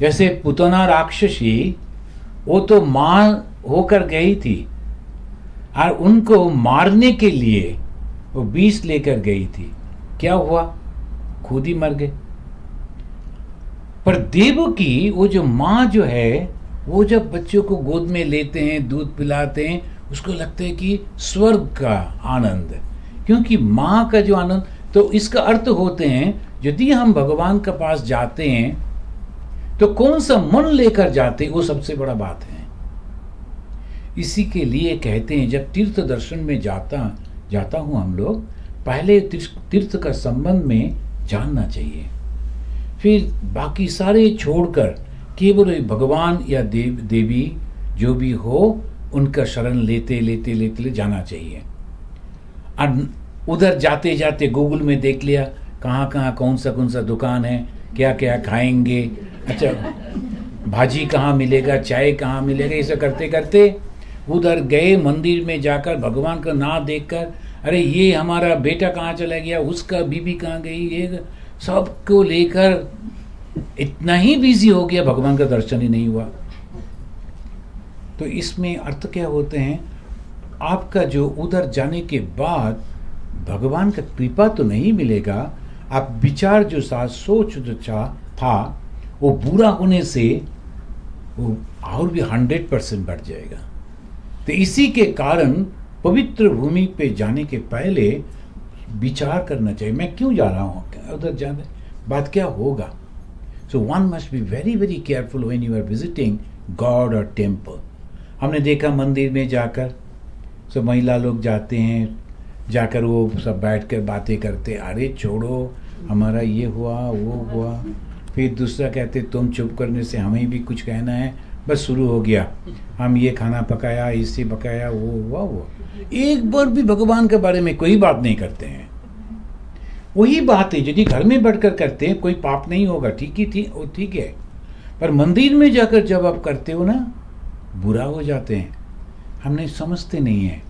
जैसे पुतना राक्षसी, वो तो मां होकर गई थी और उनको मारने के लिए वो विष लेकर गई थी। क्या हुआ? खुद ही मर गए। पर देवकी, वो जो माँ जो है, वो जब बच्चों को गोद में लेते हैं, दूध पिलाते हैं, उसको लगता है कि स्वर्ग का आनंद, क्योंकि माँ का जो आनंद। तो इसका अर्थ होते हैं यदि हम भगवान के पास जाते हैं तो कौन सा मन लेकर जाते, वो सबसे बड़ा बात है। इसी के लिए कहते हैं जब तीर्थ दर्शन में जाता हूं हम लोग, पहले तीर्थ का संबंध में जानना चाहिए, फिर बाकी सारे छोड़कर केवल भगवान या देवी जो भी हो उनका शरण लेते जाना चाहिए। और उधर जाते जाते गूगल में देख लिया कहाँ कौन सा दुकान है, क्या क्या खाएंगे, अच्छा भाजी कहाँ मिलेगा, चाय कहाँ मिलेगा, ऐसा करते करते उधर गए। मंदिर में जाकर भगवान का नाम देखकर, अरे ये हमारा बेटा कहाँ चला गया, उसका बीबी कहाँ गई, ये सबको लेकर इतना ही बिजी हो गया, भगवान का दर्शन ही नहीं हुआ। तो इसमें अर्थ क्या होते हैं? आपका जो उधर जाने के बाद भगवान का कृपा तो नहीं मिलेगा, आप विचार जो सोच जो था वो पूरा होने से वो और भी 100% बढ़ जाएगा। तो इसी के कारण पवित्र भूमि पे जाने के पहले विचार करना चाहिए, मैं क्यों जा रहा हूँ, उधर जाने बात क्या होगा। So one must be very very careful when you are visiting god और टेम्पल। हमने देखा मंदिर में जाकर सब महिला लोग जाते हैं, जाकर वो सब बैठ कर बातें करते, अरे छोड़ो हमारा ये हुआ वो हुआ, फिर दूसरा कहते तुम चुप करने से हमें भी कुछ कहना है, बस शुरू हो गया, हम ये खाना पकाया, इससे पकाया, वो हुआ वो, एक बार भी भगवान के बारे में कोई बात नहीं करते हैं। वही बात है यदि घर में बैठकर करते हैं कोई पाप नहीं होगा, ठीक ही थी वो ठीक है, पर मंदिर में जाकर जब आप करते हो ना बुरा हो जाते हैं। हमने समझते नहीं है,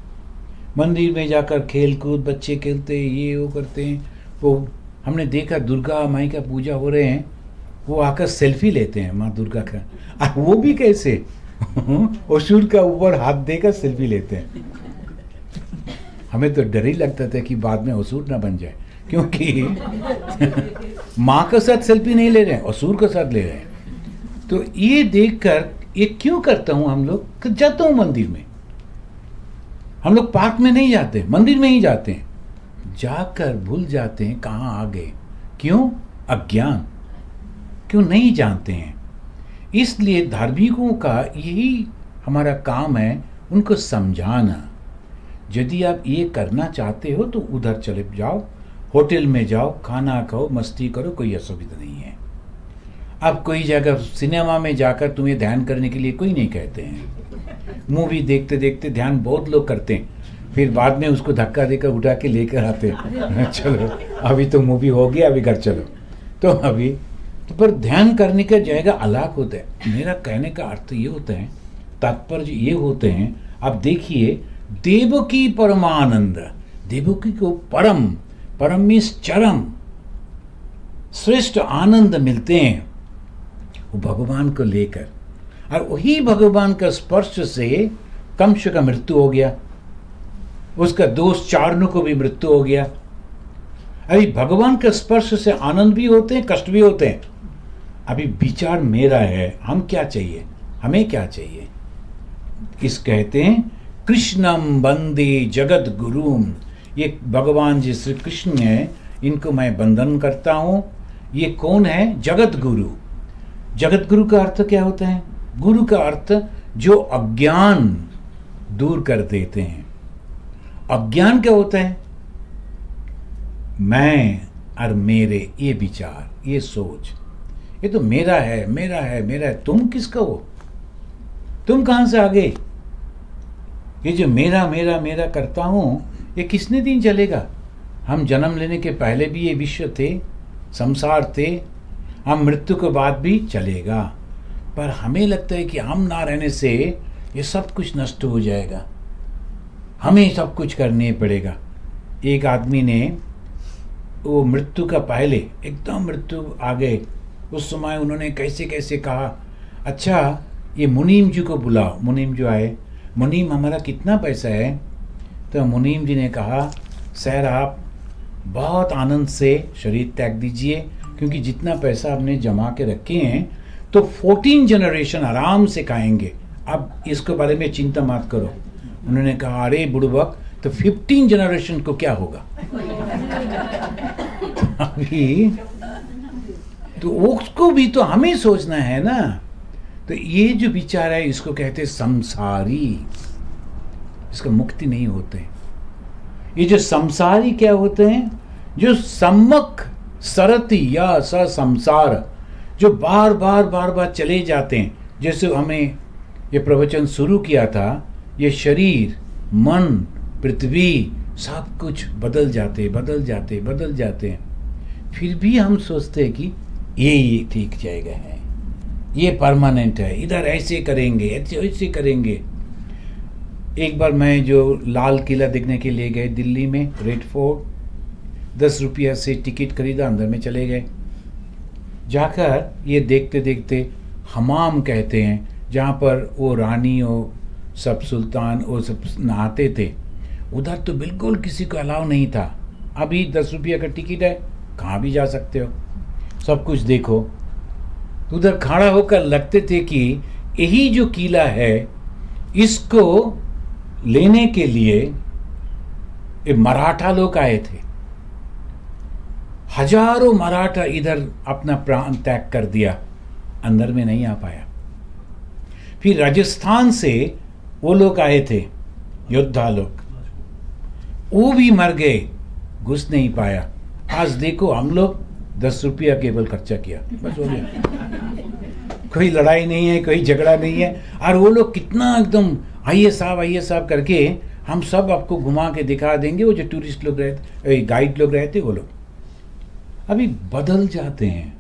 मंदिर में जाकर खेल कूद बच्चे खेलते हैं, ये वो करते हैं। वो हमने देखा दुर्गा माई का पूजा हो रहे हैं, वो आकर सेल्फी लेते हैं माँ दुर्गा का। वो भी कैसे असुर का ऊपर हाथ देकर सेल्फी लेते हैं। हमें तो डर ही लगता था कि बाद में असुर ना बन जाए, क्योंकि माँ के साथ सेल्फी नहीं ले रहे हैं, असुर के साथ ले रहे हैं। तो ये देखकर ये क्यों करता हूं हम लोग, जाता हूं मंदिर में, हम लोग पार्क में नहीं जाते, मंदिर में ही जाते हैं, जाकर भूल जाते हैं कहाँ आ गए। क्यों? अज्ञान, क्यों नहीं जानते हैं। इसलिए धार्मिकों का यही हमारा काम है, उनको समझाना। यदि आप ये करना चाहते हो तो उधर चले जाओ, होटल में जाओ, खाना खाओ, मस्ती करो, कोई असुविधा नहीं है। अब कोई जगह सिनेमा में जाकर तुम्हें ध्यान करने के लिए कोई नहीं कहते हैं। मूवी देखते देखते ध्यान बहुत लोग करते हैं, फिर बाद में उसको धक्का देकर उठा के लेकर आते हैं। चलो अभी तो मूवी हो गया, अभी घर चलो। तो अभी तो पर ध्यान करने का जगह अलग होता है। मेरा कहने का अर्थ ये होता है, तात्पर्य ये होते हैं, आप देखिए देवकी परमानंद, देवकी को परम, परम मीन्स चरम, श्रेष्ठ आनंद मिलते हैं वो भगवान को लेकर। और वही भगवान का स्पर्श से कंस का मृत्यु हो गया, उसका दोस्त चारणों को भी मृत्यु हो गया। अभी भगवान के स्पर्श से आनंद भी होते हैं, कष्ट भी होते हैं। अभी विचार मेरा है, हम क्या चाहिए, हमें क्या चाहिए। किस कहते हैं, कृष्णम वंदे जगत गुरुम, ये भगवान जी श्री कृष्ण है, इनको मैं वंदन करता हूं। ये कौन है? जगत गुरु। जगत गुरु का अर्थ क्या होता है? गुरु का अर्थ जो अज्ञान दूर कर देते हैं। अज्ञान क्या होता है? मैं और मेरे, ये विचार, ये सोच, ये तो मेरा है, मेरा है, मेरा है। तुम किसका हो? तुम कहां से आ गए? ये जो मेरा मेरा मेरा करता हूं, ये कितने दिन चलेगा? हम जन्म लेने के पहले भी ये विश्व थे, संसार थे, हम मृत्यु के बाद भी चलेगा। पर हमें लगता है कि हम ना रहने से ये सब कुछ नष्ट हो जाएगा, हमें सब कुछ करने पड़ेगा। एक आदमी ने वो मृत्यु का पहले एकदम मृत्यु आ गए, उस समय उन्होंने कैसे कैसे कहा, अच्छा ये मुनीम जी को बुलाओ। मुनीम जो आए, मुनीम हमारा कितना पैसा है? तो मुनीम जी ने कहा, सर आप बहुत आनंद से शरीर त्याग दीजिए, क्योंकि जितना पैसा आपने जमा के रखे हैं तो 14 जनरेशन आराम से खाएंगे, अब इसके बारे में चिंता मत करो। उन्होंने कहा, अरे बुड़बक, तो 15 जनरेशन को क्या होगा? अभी तो उसको भी तो हमें सोचना है ना। तो ये जो विचार है, इसको कहते हैं संसारी, इसका मुक्ति नहीं होते। ये जो संसारी क्या होते हैं? जो सम्मक सरति या स संसार, जो बार बार बार बार चले जाते हैं। जैसे हमें ये प्रवचन शुरू किया था, ये शरीर, मन, पृथ्वी सब कुछ बदल जाते बदल जाते बदल जाते हैं। फिर भी हम सोचते हैं कि ये ठीक जाएगा है, ये परमानेंट है, इधर ऐसे करेंगे, ऐसे ऐसे करेंगे। एक बार मैं जो लाल किला देखने के लिए गए दिल्ली में, रेड फोर्ट, 10 रुपया से टिकट खरीदा, अंदर में चले गए। जाकर ये देखते देखते हमाम कहते हैं, जहाँ पर वो रानी और सब सुल्तान वो सब नहाते थे, उधर तो बिल्कुल किसी को अलाउ नहीं था। अभी 10 रुपया का टिकट है, कहाँ भी जा सकते हो, सब कुछ देखो। उधर खड़ा होकर लगते थे कि यही जो किला है, इसको लेने के लिए ये मराठा लोग आए थे। हजारों मराठा इधर अपना प्राण त्याग कर दिया, अंदर में नहीं आ पाया। फिर राजस्थान से वो लोग आए थे, योद्धा लोग, वो भी मर गए, घुस नहीं पाया। आज देखो हम लोग 10 रुपया केवल खर्चा किया, बस हो गया। कोई लड़ाई नहीं है, कोई झगड़ा नहीं है, और वो लोग कितना एकदम आइए साहब करके हम सब आपको घुमा के दिखा देंगे। वो जो टूरिस्ट लोग रहते, गाइड लोग रहते, वो लोग अभी बदल जाते हैं।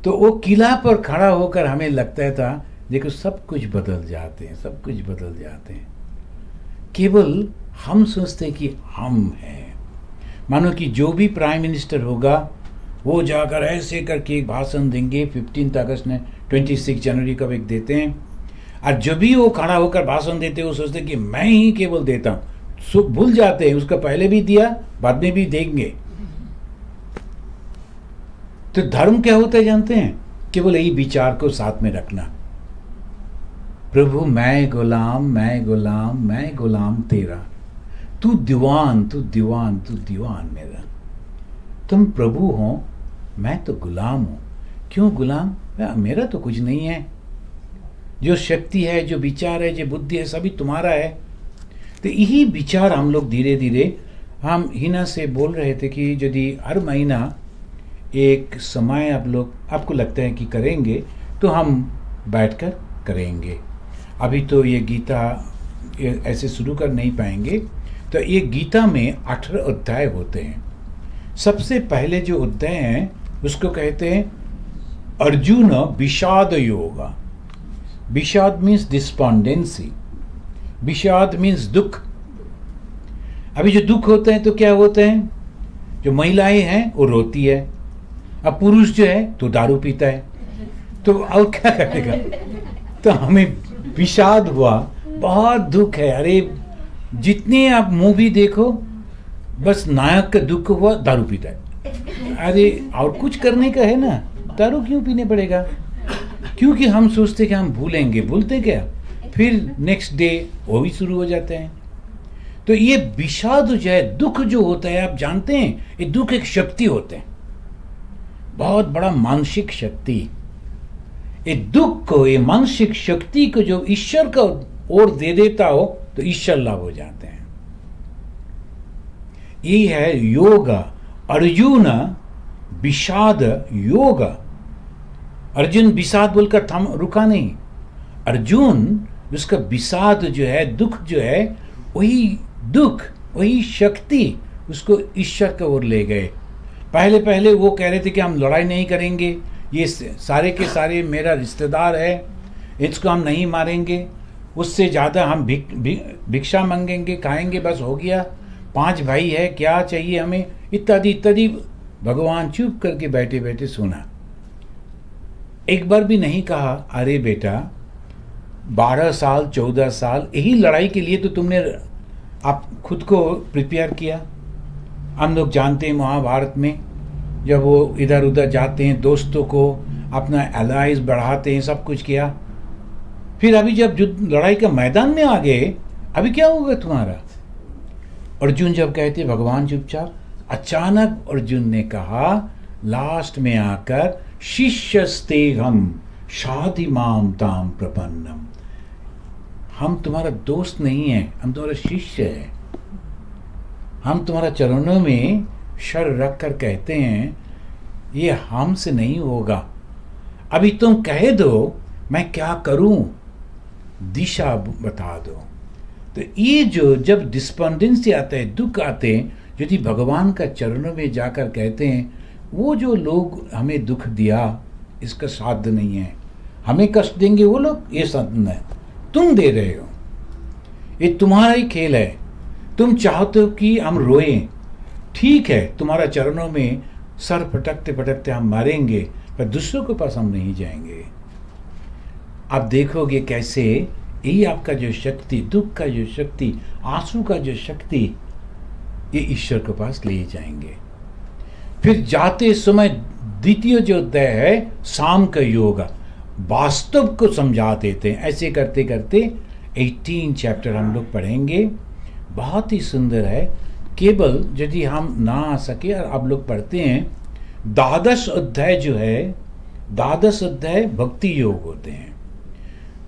तो वो किला पर खड़ा होकर हमें लगता था, देखो सब कुछ बदल जाते हैं, सब कुछ बदल जाते हैं। केवल हम सोचते कि हम हैं। मानो कि जो भी प्राइम मिनिस्टर होगा वो जाकर ऐसे करके एक भाषण देंगे 15 अगस्त ने, 26 जनवरी को एक देते हैं, और जब भी वो खड़ा होकर भाषण देते हैं वो सोचते हैं कि मैं ही केवल देता हूं, भूल जाते हैं उसका पहले भी दिया बाद में भी देंगे। तो धर्म क्या होता है जानते हैं? केवल यही विचार को साथ में रखना, प्रभु मैं गुलाम, मैं गुलाम, मैं गुलाम तेरा, तू दीवान, तू दीवान, तू दीवान मेरा। तुम प्रभु हो, मैं तो गुलाम हूं। क्यों गुलाम? मेरा तो कुछ नहीं है। जो शक्ति है, जो विचार है, जो बुद्धि है, सभी तुम्हारा है। तो यही विचार हम लोग धीरे धीरे, हम हिना से बोल रहे थे कि यदि हर महीना एक समय आप लोग, आपको लगता है कि करेंगे, तो हम बैठकर करेंगे। अभी तो ये गीता ऐसे शुरू कर नहीं पाएंगे। तो ये गीता में 18 अध्याय होते हैं। सबसे पहले जो अध्याय हैं उसको कहते हैं अर्जुन विषाद योगा। विषाद मीन्स डिस्पॉन्डेंसी, विषाद मीन्स दुख। अभी जो दुख होते हैं तो क्या होते हैं? जो महिलाएं हैं वो रोती है, अब पुरुष जो है तो दारू पीता है, तो और क्या करेगा? तो हमें विषाद हुआ, बहुत दुख है। अरे जितने आप मूवी देखो बस नायक का दुख हुआ, दारू पीता है। अरे और कुछ करने का है ना, दारू क्यों पीने पड़ेगा? क्योंकि हम सोचते कि हम भूलेंगे, भूलते क्या, फिर नेक्स्ट डे वो भी शुरू हो जाते हैं। तो ये विषाद जो है, दुख जो होता है, आप जानते हैं ये दुख एक शक्ति होते हैं, बहुत बड़ा मानसिक शक्ति। ये दुख को, ये मानसिक शक्ति को जो ईश्वर का ओर दे देता हो तो ईश्वर लाभ हो जाते हैं। ये है योग। अर्जुन विषाद योग। अर्जुन विषाद बोलकर थम रुका नहीं। अर्जुन उसका विषाद जो है, दुख जो है, वही दुख, वही शक्ति उसको ईश्वर की ओर ले गए। पहले पहले वो कह रहे थे कि हम लड़ाई नहीं करेंगे, ये सारे के सारे मेरा रिश्तेदार है, इसको हम नहीं मारेंगे, उससे ज़्यादा हम भिक्षा मांगेंगे, खाएंगे, बस हो गया, 5 भाई है, क्या चाहिए हमें, इत्यादि इत्यादि। भगवान चुप करके बैठे बैठे सुना, एक बार भी नहीं कहा अरे बेटा 12 साल 14 साल यही लड़ाई के लिए तो तुमने आप खुद को प्रिपेयर किया। हम लोग जानते हैं महाभारत में जब वो इधर उधर जाते हैं, दोस्तों को अपना एलाइज बढ़ाते हैं, सब कुछ किया, फिर अभी जब लड़ाई का मैदान में आ गए, अभी क्या होगा तुम्हारा? अर्जुन जब कहते भगवान चुपचाप, अचानक अर्जुन ने कहा लास्ट में आकर, शिष्यस्ते हम शाधि माम ताम प्रपन्नम, हम तुम्हारा दोस्त नहीं है, हम तुम्हारा शिष्य है, हम तुम्हारा चरणों में शर रख कर कहते हैं ये हमसे नहीं होगा, अभी तुम कह दो मैं क्या करूं, दिशा बता दो। तो ये जो जब डिस्पेंडेंसी आता है, दुख आते हैं, यदि भगवान का चरणों में जाकर कहते हैं वो जो लोग हमें दुख दिया इसका साध्य नहीं है, हमें कष्ट देंगे वो लोग, ये साध्य है, तुम दे रहे हो, ये तुम्हारा ही खेल है, तुम चाहते हो कि हम रोएं, ठीक है, तुम्हारा चरणों में सर पटकते पटकते हम मरेंगे, पर दूसरों के पास हम नहीं जाएंगे। आप देखोगे कैसे यही आपका जो शक्ति, दुख का जो शक्ति, आंसू का जो शक्ति, ये ईश्वर के पास ले जाएंगे। फिर जाते समय द्वितीय जो अध्याय है शाम का योग, वास्तव को समझा देते हैं। ऐसे करते करते 18 चैप्टर हम लोग पढ़ेंगे, बहुत ही सुंदर है। केवल यदि हम ना आ सके और आप लोग पढ़ते हैं, 12 अध्याय जो है, 12 अध्याय भक्ति योग होते हैं।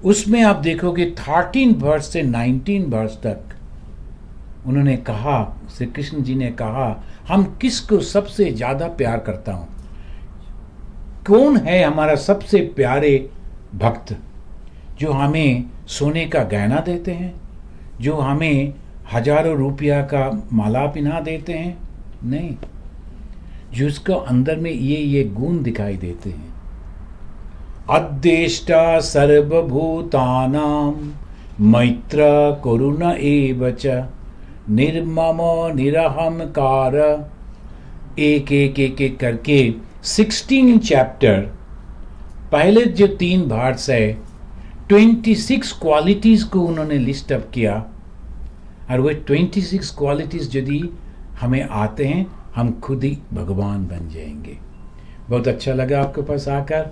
उसमें आप देखोगे 13 वर्ष से 19 वर्ष तक उन्होंने कहा, श्री कृष्ण जी ने कहा हम किसको सबसे ज़्यादा प्यार करता हूँ, कौन है हमारा सबसे प्यारे भक्त, जो हमें सोने का गहना देते हैं, जो हमें हजारों रुपया का माला पहना देते हैं, नहीं, जिसको अंदर में ये गुण दिखाई देते हैं। अद्वेष्टा सर्वभूतानां मैत्र करुण एव च निर्मम निरहंकार, एक एक एक एक करके 16 चैप्टर, पहले जो 3 पार्ट्स है, 26 क्वालिटीज को उन्होंने लिस्ट अप किया, और वो 26 क्वालिटीज यदि हमें आते हैं, हम खुद ही भगवान बन जाएंगे। बहुत अच्छा लगा आपके पास आकर।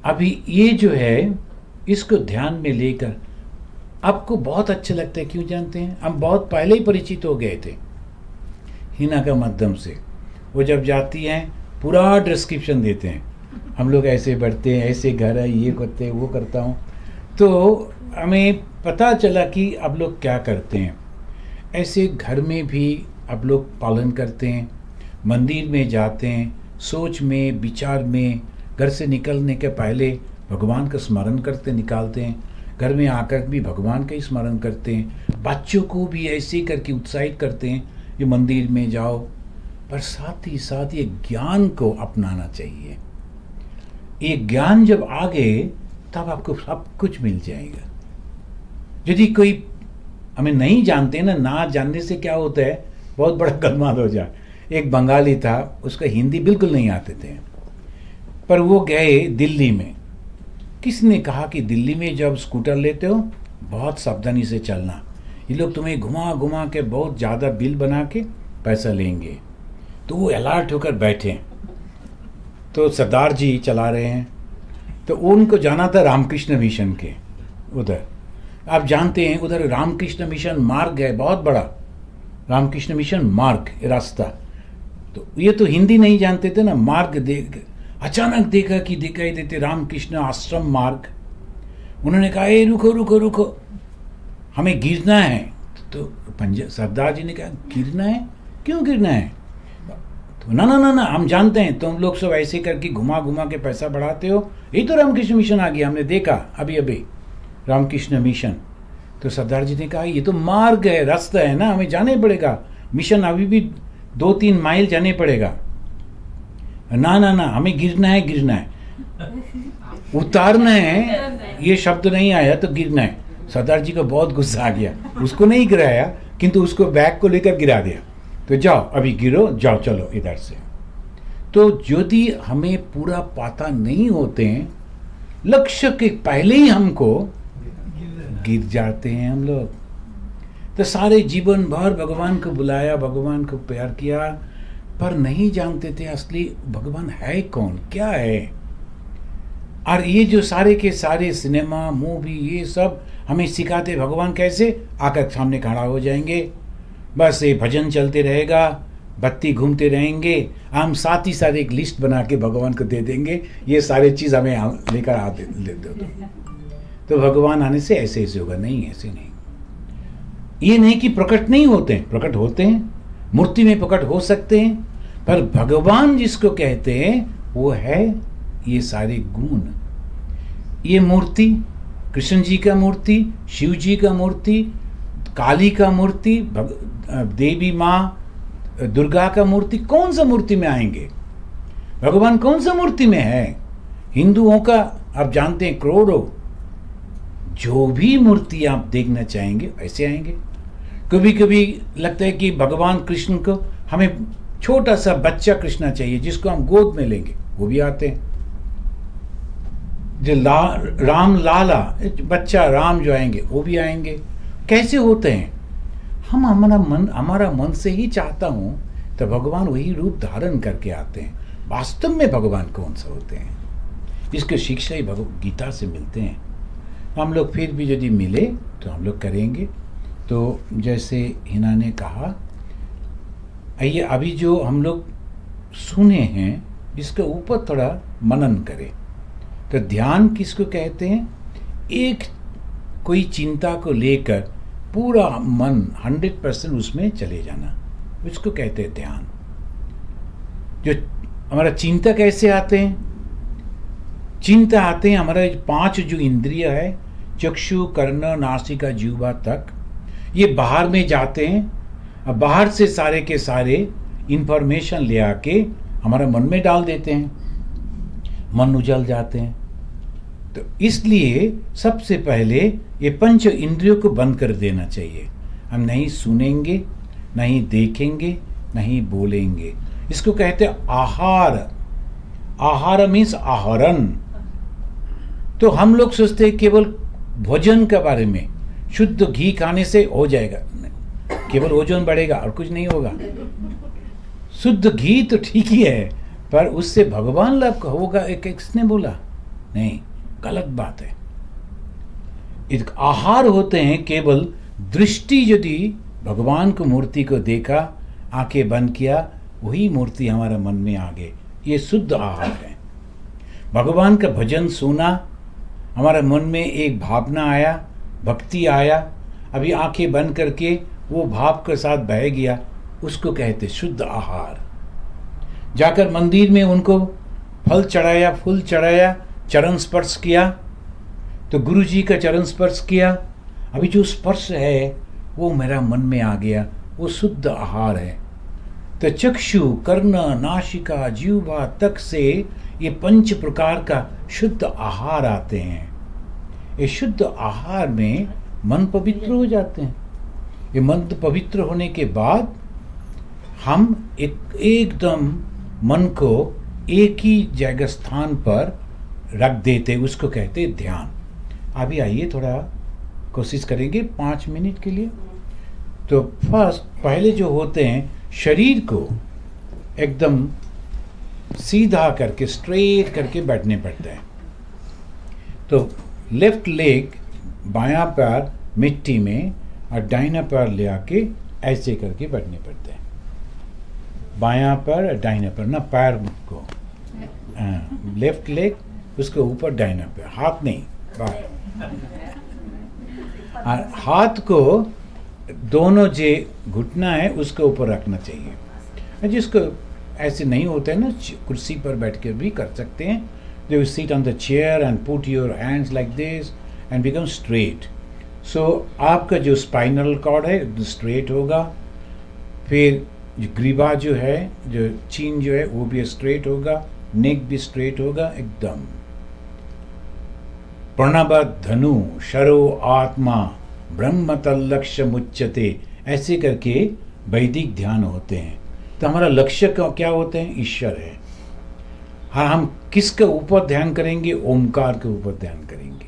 अभी ये जो है, इसको ध्यान में लेकर आपको बहुत अच्छा लगता है। क्यों जानते हैं? हम बहुत पहले ही परिचित हो गए थे हिना के माध्यम से। वो जब जाती हैं पूरा डिस्क्रिप्शन देते हैं, हम लोग ऐसे बढ़ते हैं, ऐसे घर है, ये करते हैं, वो करता हूँ। तो हमें पता चला कि अब लोग क्या करते हैं। ऐसे घर में भी अब लोग पालन करते हैं, मंदिर में जाते हैं, सोच में, विचार में, घर से निकलने के पहले भगवान का स्मरण करते निकालते हैं, घर में आकर भी भगवान का ही स्मरण करते हैं। बच्चों को भी ऐसे करके उत्साहित करते हैं, ये मंदिर में जाओ। पर साथ ही साथ ये ज्ञान को अपनाना चाहिए। ये ज्ञान जब आ गए, तब आपको सब कुछ मिल जाएगा। यदि कोई हमें नहीं जानते ना जानने से क्या होता है, बहुत बड़ा गलमाल हो जाए। एक बंगाली था, उसका हिंदी बिल्कुल नहीं आते थे, पर वो गए दिल्ली में। किसने कहा कि दिल्ली में जब स्कूटर लेते हो बहुत सावधानी से चलना, ये लोग तुम्हें घुमा घुमा के बहुत ज़्यादा बिल बना के पैसा लेंगे। तो वो अलर्ट होकर बैठे। तो सरदार जी चला रहे हैं, तो उनको जाना था रामकृष्ण मिशन के उधर। आप जानते हैं उधर रामकृष्ण मिशन मार्ग है, बहुत बड़ा रामकृष्ण मिशन मार्ग रास्ता। तो ये तो हिंदी नहीं जानते थे ना, मार्ग देख अचानक देखा कि दिखाई देते रामकृष्ण आश्रम मार्ग। उन्होंने कहा, ए रुको रुको रुको, हमें गिरना है। तो सरदार जी ने कहा, गिरना है? क्यों गिरना है? तो ना ना ना ना, हम जानते हैं तुम लोग सब ऐसे करके घुमा घुमा के पैसा बढ़ाते हो, यही तो रामकृष्ण मिशन आ गया, हमने देखा अभी अभी रामकृष्ण मिशन। तो सरदार जी ने कहा, ये तो मार्ग है, रास्ता है ना, हमें जाने पड़ेगा, मिशन अभी भी 2-3 माइल जाने पड़ेगा। ना ना ना, हमें गिरना है, गिरना है, उतारना है, ये शब्द नहीं आया तो गिरना है। सरदार जी को बहुत गुस्सा आ गया, उसको नहीं गिराया किंतु उसको बैग को लेकर गिरा दिया। तो जाओ अभी गिरो, जाओ चलो इधर से। तो यदि हमें पूरा पता नहीं होते हैं, लक्ष्य के पहले ही हमको गिर जाते हैं हम लोग। तो सारे जीवन भर भगवान को बुलाया, भगवान को प्यार किया, पर नहीं जानते थे असली भगवान है कौन, क्या है। और ये जो सारे के सारे सिनेमा, मूवी, ये सब हमें सिखाते भगवान कैसे आकर सामने खड़ा हो जाएंगे, बस ये भजन चलते रहेगा, बत्ती घूमते रहेंगे, हम साथ ही साथ एक लिस्ट बना के भगवान को दे देंगे, ये सारे चीज़ हमें लेकर आते ले दो। तो भगवान आने से ऐसे ऐसे होगा, नहीं ऐसे नहीं। ये नहीं कि प्रकट नहीं होते हैं, प्रकट होते हैं, मूर्ति में प्रकट हो सकते हैं, पर भगवान जिसको कहते हैं वो है ये सारे गुण। ये मूर्ति, कृष्ण जी का मूर्ति, शिव जी का मूर्ति, काली का मूर्ति, देवी माँ दुर्गा का मूर्ति, कौन सा मूर्ति में आएंगे? भगवान कौन सा मूर्ति में है? हिंदुओं का आप जानते हैं करोड़ों, जो भी मूर्ति आप देखना चाहेंगे वैसे आएंगे। कभी कभी लगता है कि भगवान कृष्ण को हमें छोटा सा बच्चा कृष्ण चाहिए जिसको हम गोद में लेंगे, वो भी आते हैं। जो राम लाला बच्चा राम जो आएंगे वो भी आएंगे। कैसे होते हैं? हम हमारा मन से ही चाहता हूं तो भगवान वही रूप धारण करके आते हैं। वास्तव में भगवान कौन सा होते हैं, इसके शिक्षा ही भगवद गीता से मिलते हैं। हम लोग फिर भी यदि मिले तो हम लोग करेंगे। तो जैसे हिना ने कहा, आइए अभी जो हम लोग सुने हैं इसके ऊपर थोड़ा मनन करें। तो ध्यान किसको कहते हैं? एक कोई चिंता को लेकर पूरा मन 100% उसमें चले जाना, उसको कहते हैं ध्यान। जो हमारा चिंता कैसे आते हैं? चिंता आते हैं हमारा 5 जो इंद्रिय है, चक्षु, कर्ण, नासिका, जिह्वा तक, ये बाहर में जाते हैं। अब बाहर से सारे के सारे इंफॉर्मेशन ले आके हमारा मन में डाल देते हैं, मन उजल जाते हैं। तो इसलिए सबसे पहले ये 5 इंद्रियों को बंद कर देना चाहिए। हम नहीं सुनेंगे, नहीं देखेंगे, नहीं बोलेंगे। इसको कहते हैं आहार। आहार मीन्स आहरण। तो हम लोग सोचते हैं केवल भोजन के बारे में, शुद्ध घी खाने से हो जाएगा, केवल ओजन बढ़ेगा और कुछ नहीं होगा। शुद्ध घी तो ठीक ही है, पर उससे भगवान लाभ होगा एक किसने बोला? नहीं, गलत बात है। एक आहार होते हैं केवल दृष्टि, यदि भगवान को मूर्ति को देखा, आंखें बंद किया, वही मूर्ति हमारे मन में आ गई, ये शुद्ध आहार है। भगवान का भजन सुना, हमारे मन में एक भावना आया, भक्ति आया, अभी आंखें बंद करके वो भाव के साथ बह गया, उसको कहते शुद्ध आहार। जाकर मंदिर में उनको फल चढ़ाया, फूल चढ़ाया, चरण स्पर्श किया, तो गुरु जी का चरण स्पर्श किया, अभी जो स्पर्श है वो मेरा मन में आ गया, वो शुद्ध आहार है। तो चक्षु, कर्ण, नासिका, जीवा तक से ये 5 प्रकार का शुद्ध आहार आते हैं। ये शुद्ध आहार में मन पवित्र हो जाते हैं। ये मन पवित्र होने के बाद हम एकदम मन को एक ही जगह स्थान पर रख देते, उसको कहते ध्यान। अभी आइए थोड़ा कोशिश करेंगे 5 मिनट के लिए। तो पहले जो होते हैं, शरीर को एकदम सीधा करके, स्ट्रेट करके बैठने पड़ता है। तो लेफ्ट लेग, बायां पैर मिट्टी में और दाहिना पैर ले आके ऐसे करके बैठने पड़ते हैं। बायां पैर और दाहिना पैर, ना पैर को, लेफ्ट लेग, उसके ऊपर दाहिना पैर, हाथ नहीं, बाहर। और हाथ को दोनों जो घुटना है उसके ऊपर रखना चाहिए। जिसको ऐसे नहीं होता है ना, कुर्सी पर बैठ कर भी कर सकते हैं। You sit on the chair and put your hands like this and become straight. So आपका जो स्पाइनल कॉर्ड है स्ट्रेट होगा, फिर जो ग्रीवा जो है, जो चीन जो है वो भी स्ट्रेट होगा, नेक भी स्ट्रेट होगा एकदम। प्रणव धनु शरो आत्मा ब्रह्म तल्लक्ष्य मुच्यते, ऐसे करके वैदिक ध्यान होते हैं। तो हमारा लक्ष्य क्या होते हैं? ईश्वर है। हाँ, हम किसके ऊपर ध्यान करेंगे? ओमकार के ऊपर ध्यान करेंगे।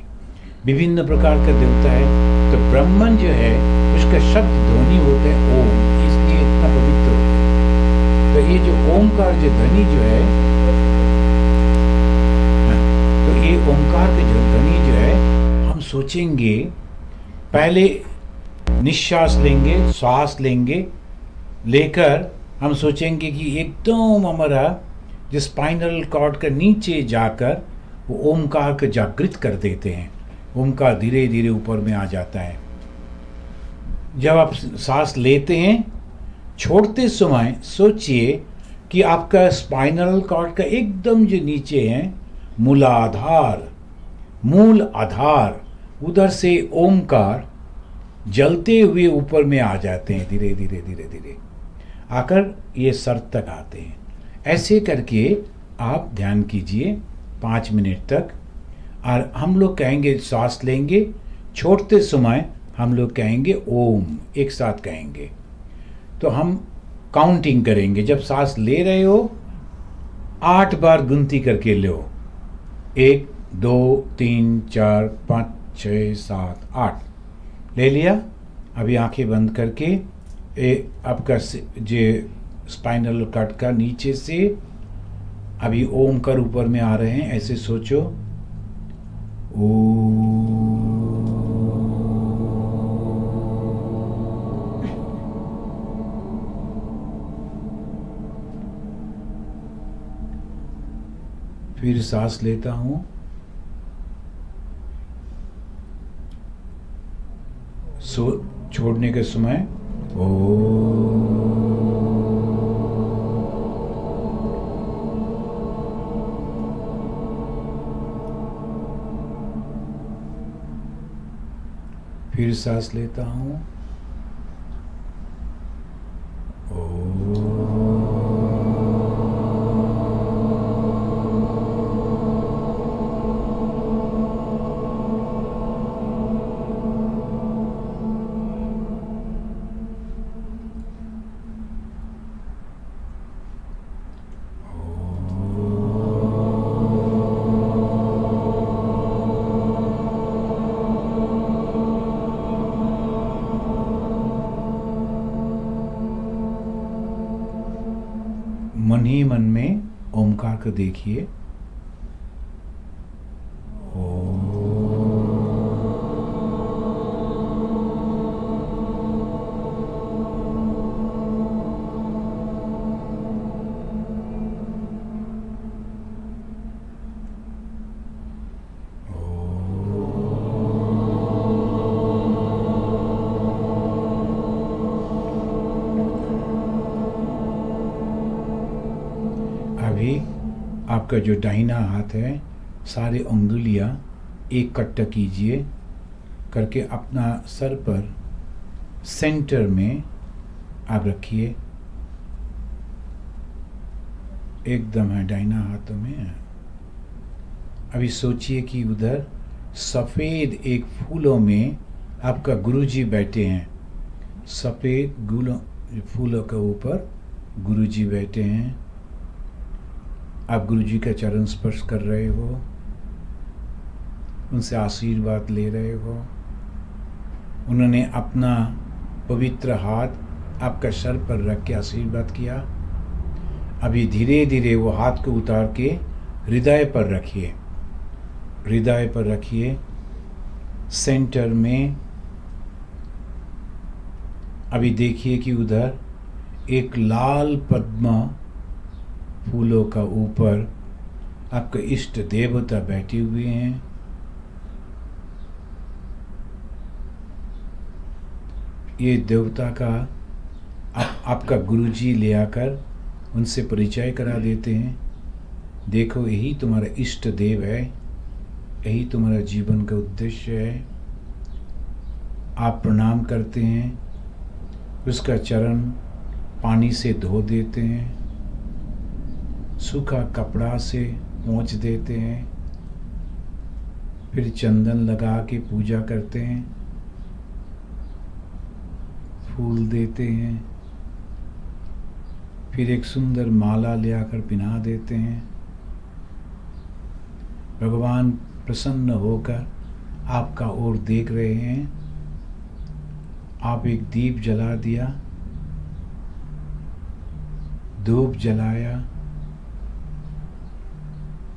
विभिन्न प्रकार का देवता है, तो ब्रह्मन जो है उसका शब्द ध्वनि होता है ओम, इसलिए इतना पवित्र होता है। तो ये जो ओमकार जो ध्वनि जो है, तो ये ओमकार की जो ध्वनि जो है, हम सोचेंगे पहले निश्वास लेंगे, श्वास लेंगे, लेकर हम सोचेंगे कि एकदम हमारा जो स्पाइनल कॉर्ड के नीचे जाकर वो ओमकार को जागृत कर देते हैं। ओमकार धीरे धीरे ऊपर में आ जाता है। जब आप सांस लेते हैं, छोड़ते समय सोचिए कि आपका स्पाइनल कॉर्ड का एकदम जो नीचे है मूलाधार, मूल आधार, उधर से ओमकार जलते हुए ऊपर में आ जाते हैं, धीरे धीरे धीरे धीरे आकर ये सर तक आते हैं। ऐसे करके आप ध्यान कीजिए 5 मिनट तक। और हम लोग कहेंगे, सांस लेंगे, छोड़ते समय हम लोग कहेंगे ओम, एक साथ कहेंगे। तो हम काउंटिंग करेंगे। जब सांस ले रहे हो 8 बार गिनती करके लो, 1 2 3 4 5 6 7 8 ले लिया। अभी आंखें बंद करके आपका जो स्पाइनल कॉर्ड का नीचे से अभी ओम कर ऊपर में आ रहे हैं, ऐसे सोचो ओ। फिर सांस लेता हूं, छोड़ने के समय ओ। फिर सांस लेता हूं ओ। ही मन में ओमकार को देखिए। अभी आपका जो दाहिना हाथ है, सारे उंगलियां इकट्ठा कीजिए करके अपना सर पर सेंटर में आप रखिए। एकदम है दाहिना हाथों में। अभी सोचिए कि उधर सफ़ेद एक फूलों में आपका गुरुजी बैठे हैं। सफ़ेद फूलों के ऊपर गुरुजी बैठे हैं। आप गुरुजी का चरण स्पर्श कर रहे हो, उनसे आशीर्वाद ले रहे हो। उन्होंने अपना पवित्र हाथ आपका सर पर रख के आशीर्वाद किया। अभी धीरे धीरे वो हाथ को उतार के हृदय पर रखिए। हृदय पर रखिए, सेंटर में। अभी देखिए कि उधर एक लाल पद्म फूलों का ऊपर आपके इष्ट देवता बैठे हुए हैं। ये देवता का आपका गुरुजी ले आकर उनसे परिचय करा देते हैं। देखो, यही तुम्हारा इष्ट देव है, यही तुम्हारा जीवन का उद्देश्य है। आप प्रणाम करते हैं, उसका चरण पानी से धो देते हैं, सूखा कपड़ा से पोंछ देते हैं, फिर चंदन लगा के पूजा करते हैं, फूल देते हैं, फिर एक सुंदर माला ले आकर पहना देते हैं। भगवान प्रसन्न होकर आपका ओर देख रहे हैं। आप एक दीप जला दिया, धूप जलाया,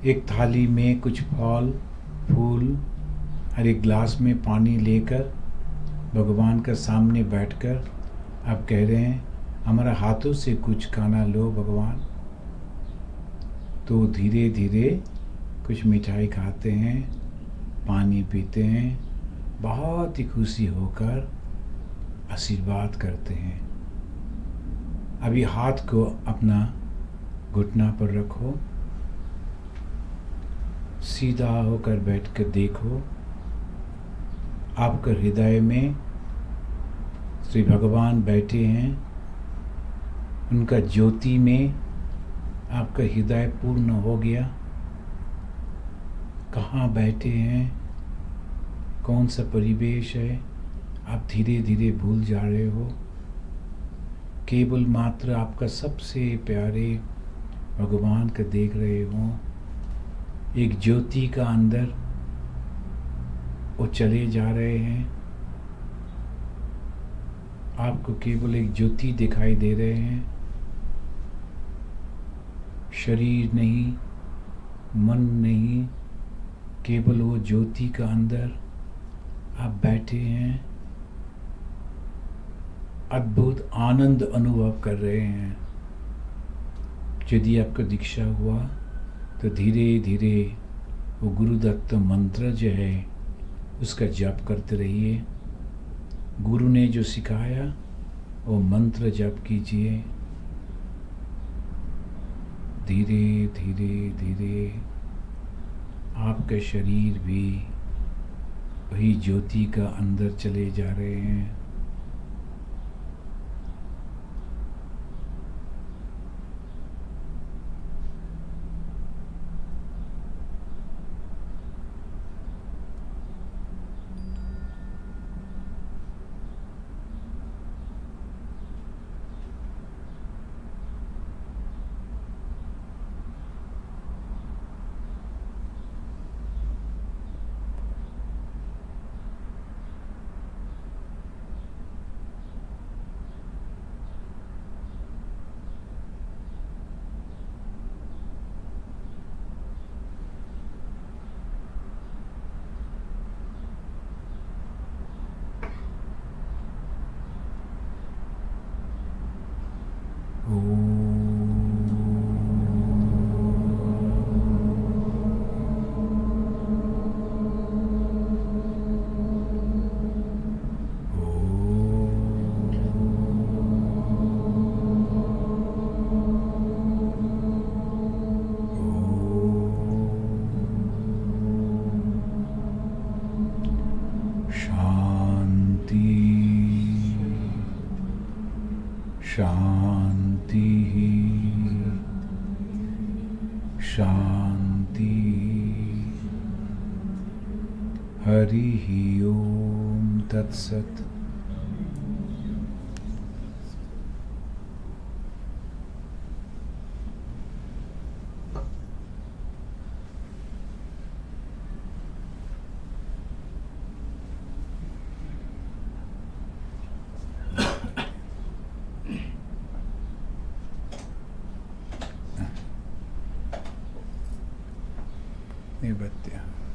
एक थाली में कुछ फल फूल और एक गिलास में पानी लेकर भगवान के सामने बैठकर आप कह रहे हैं, हमारा हाथों से कुछ खाना लो भगवान। तो धीरे धीरे कुछ मिठाई खाते हैं, पानी पीते हैं, बहुत ही खुशी होकर आशीर्वाद करते हैं। अभी हाथ को अपना घुटना पर रखो, सीधा होकर बैठकर देखो। आपके हृदय में श्री भगवान बैठे हैं। उनका ज्योति में आपका हृदय पूर्ण हो गया। कहाँ बैठे हैं, कौन सा परिवेश है, आप धीरे धीरे भूल जा रहे हो। केवल मात्र आपका सबसे प्यारे भगवान को देख रहे हो। एक ज्योति का अंदर वो चले जा रहे हैं। आपको केवल एक ज्योति दिखाई दे रहे हैं, शरीर नहीं, मन नहीं, केवल वो ज्योति का अंदर आप बैठे हैं। अद्भुत आनंद अनुभव कर रहे हैं। यदि आपका दीक्षा हुआ तो धीरे धीरे वो गुरुदत्त मंत्र जो है उसका जप करते रहिए। गुरु ने जो सिखाया वो मंत्र जप कीजिए। धीरे धीरे धीरे आपके शरीर भी वही ज्योति का अंदर चले जा रहे हैं। शांति शांति। हरि ओम तत्सत। ये बत्तियाँ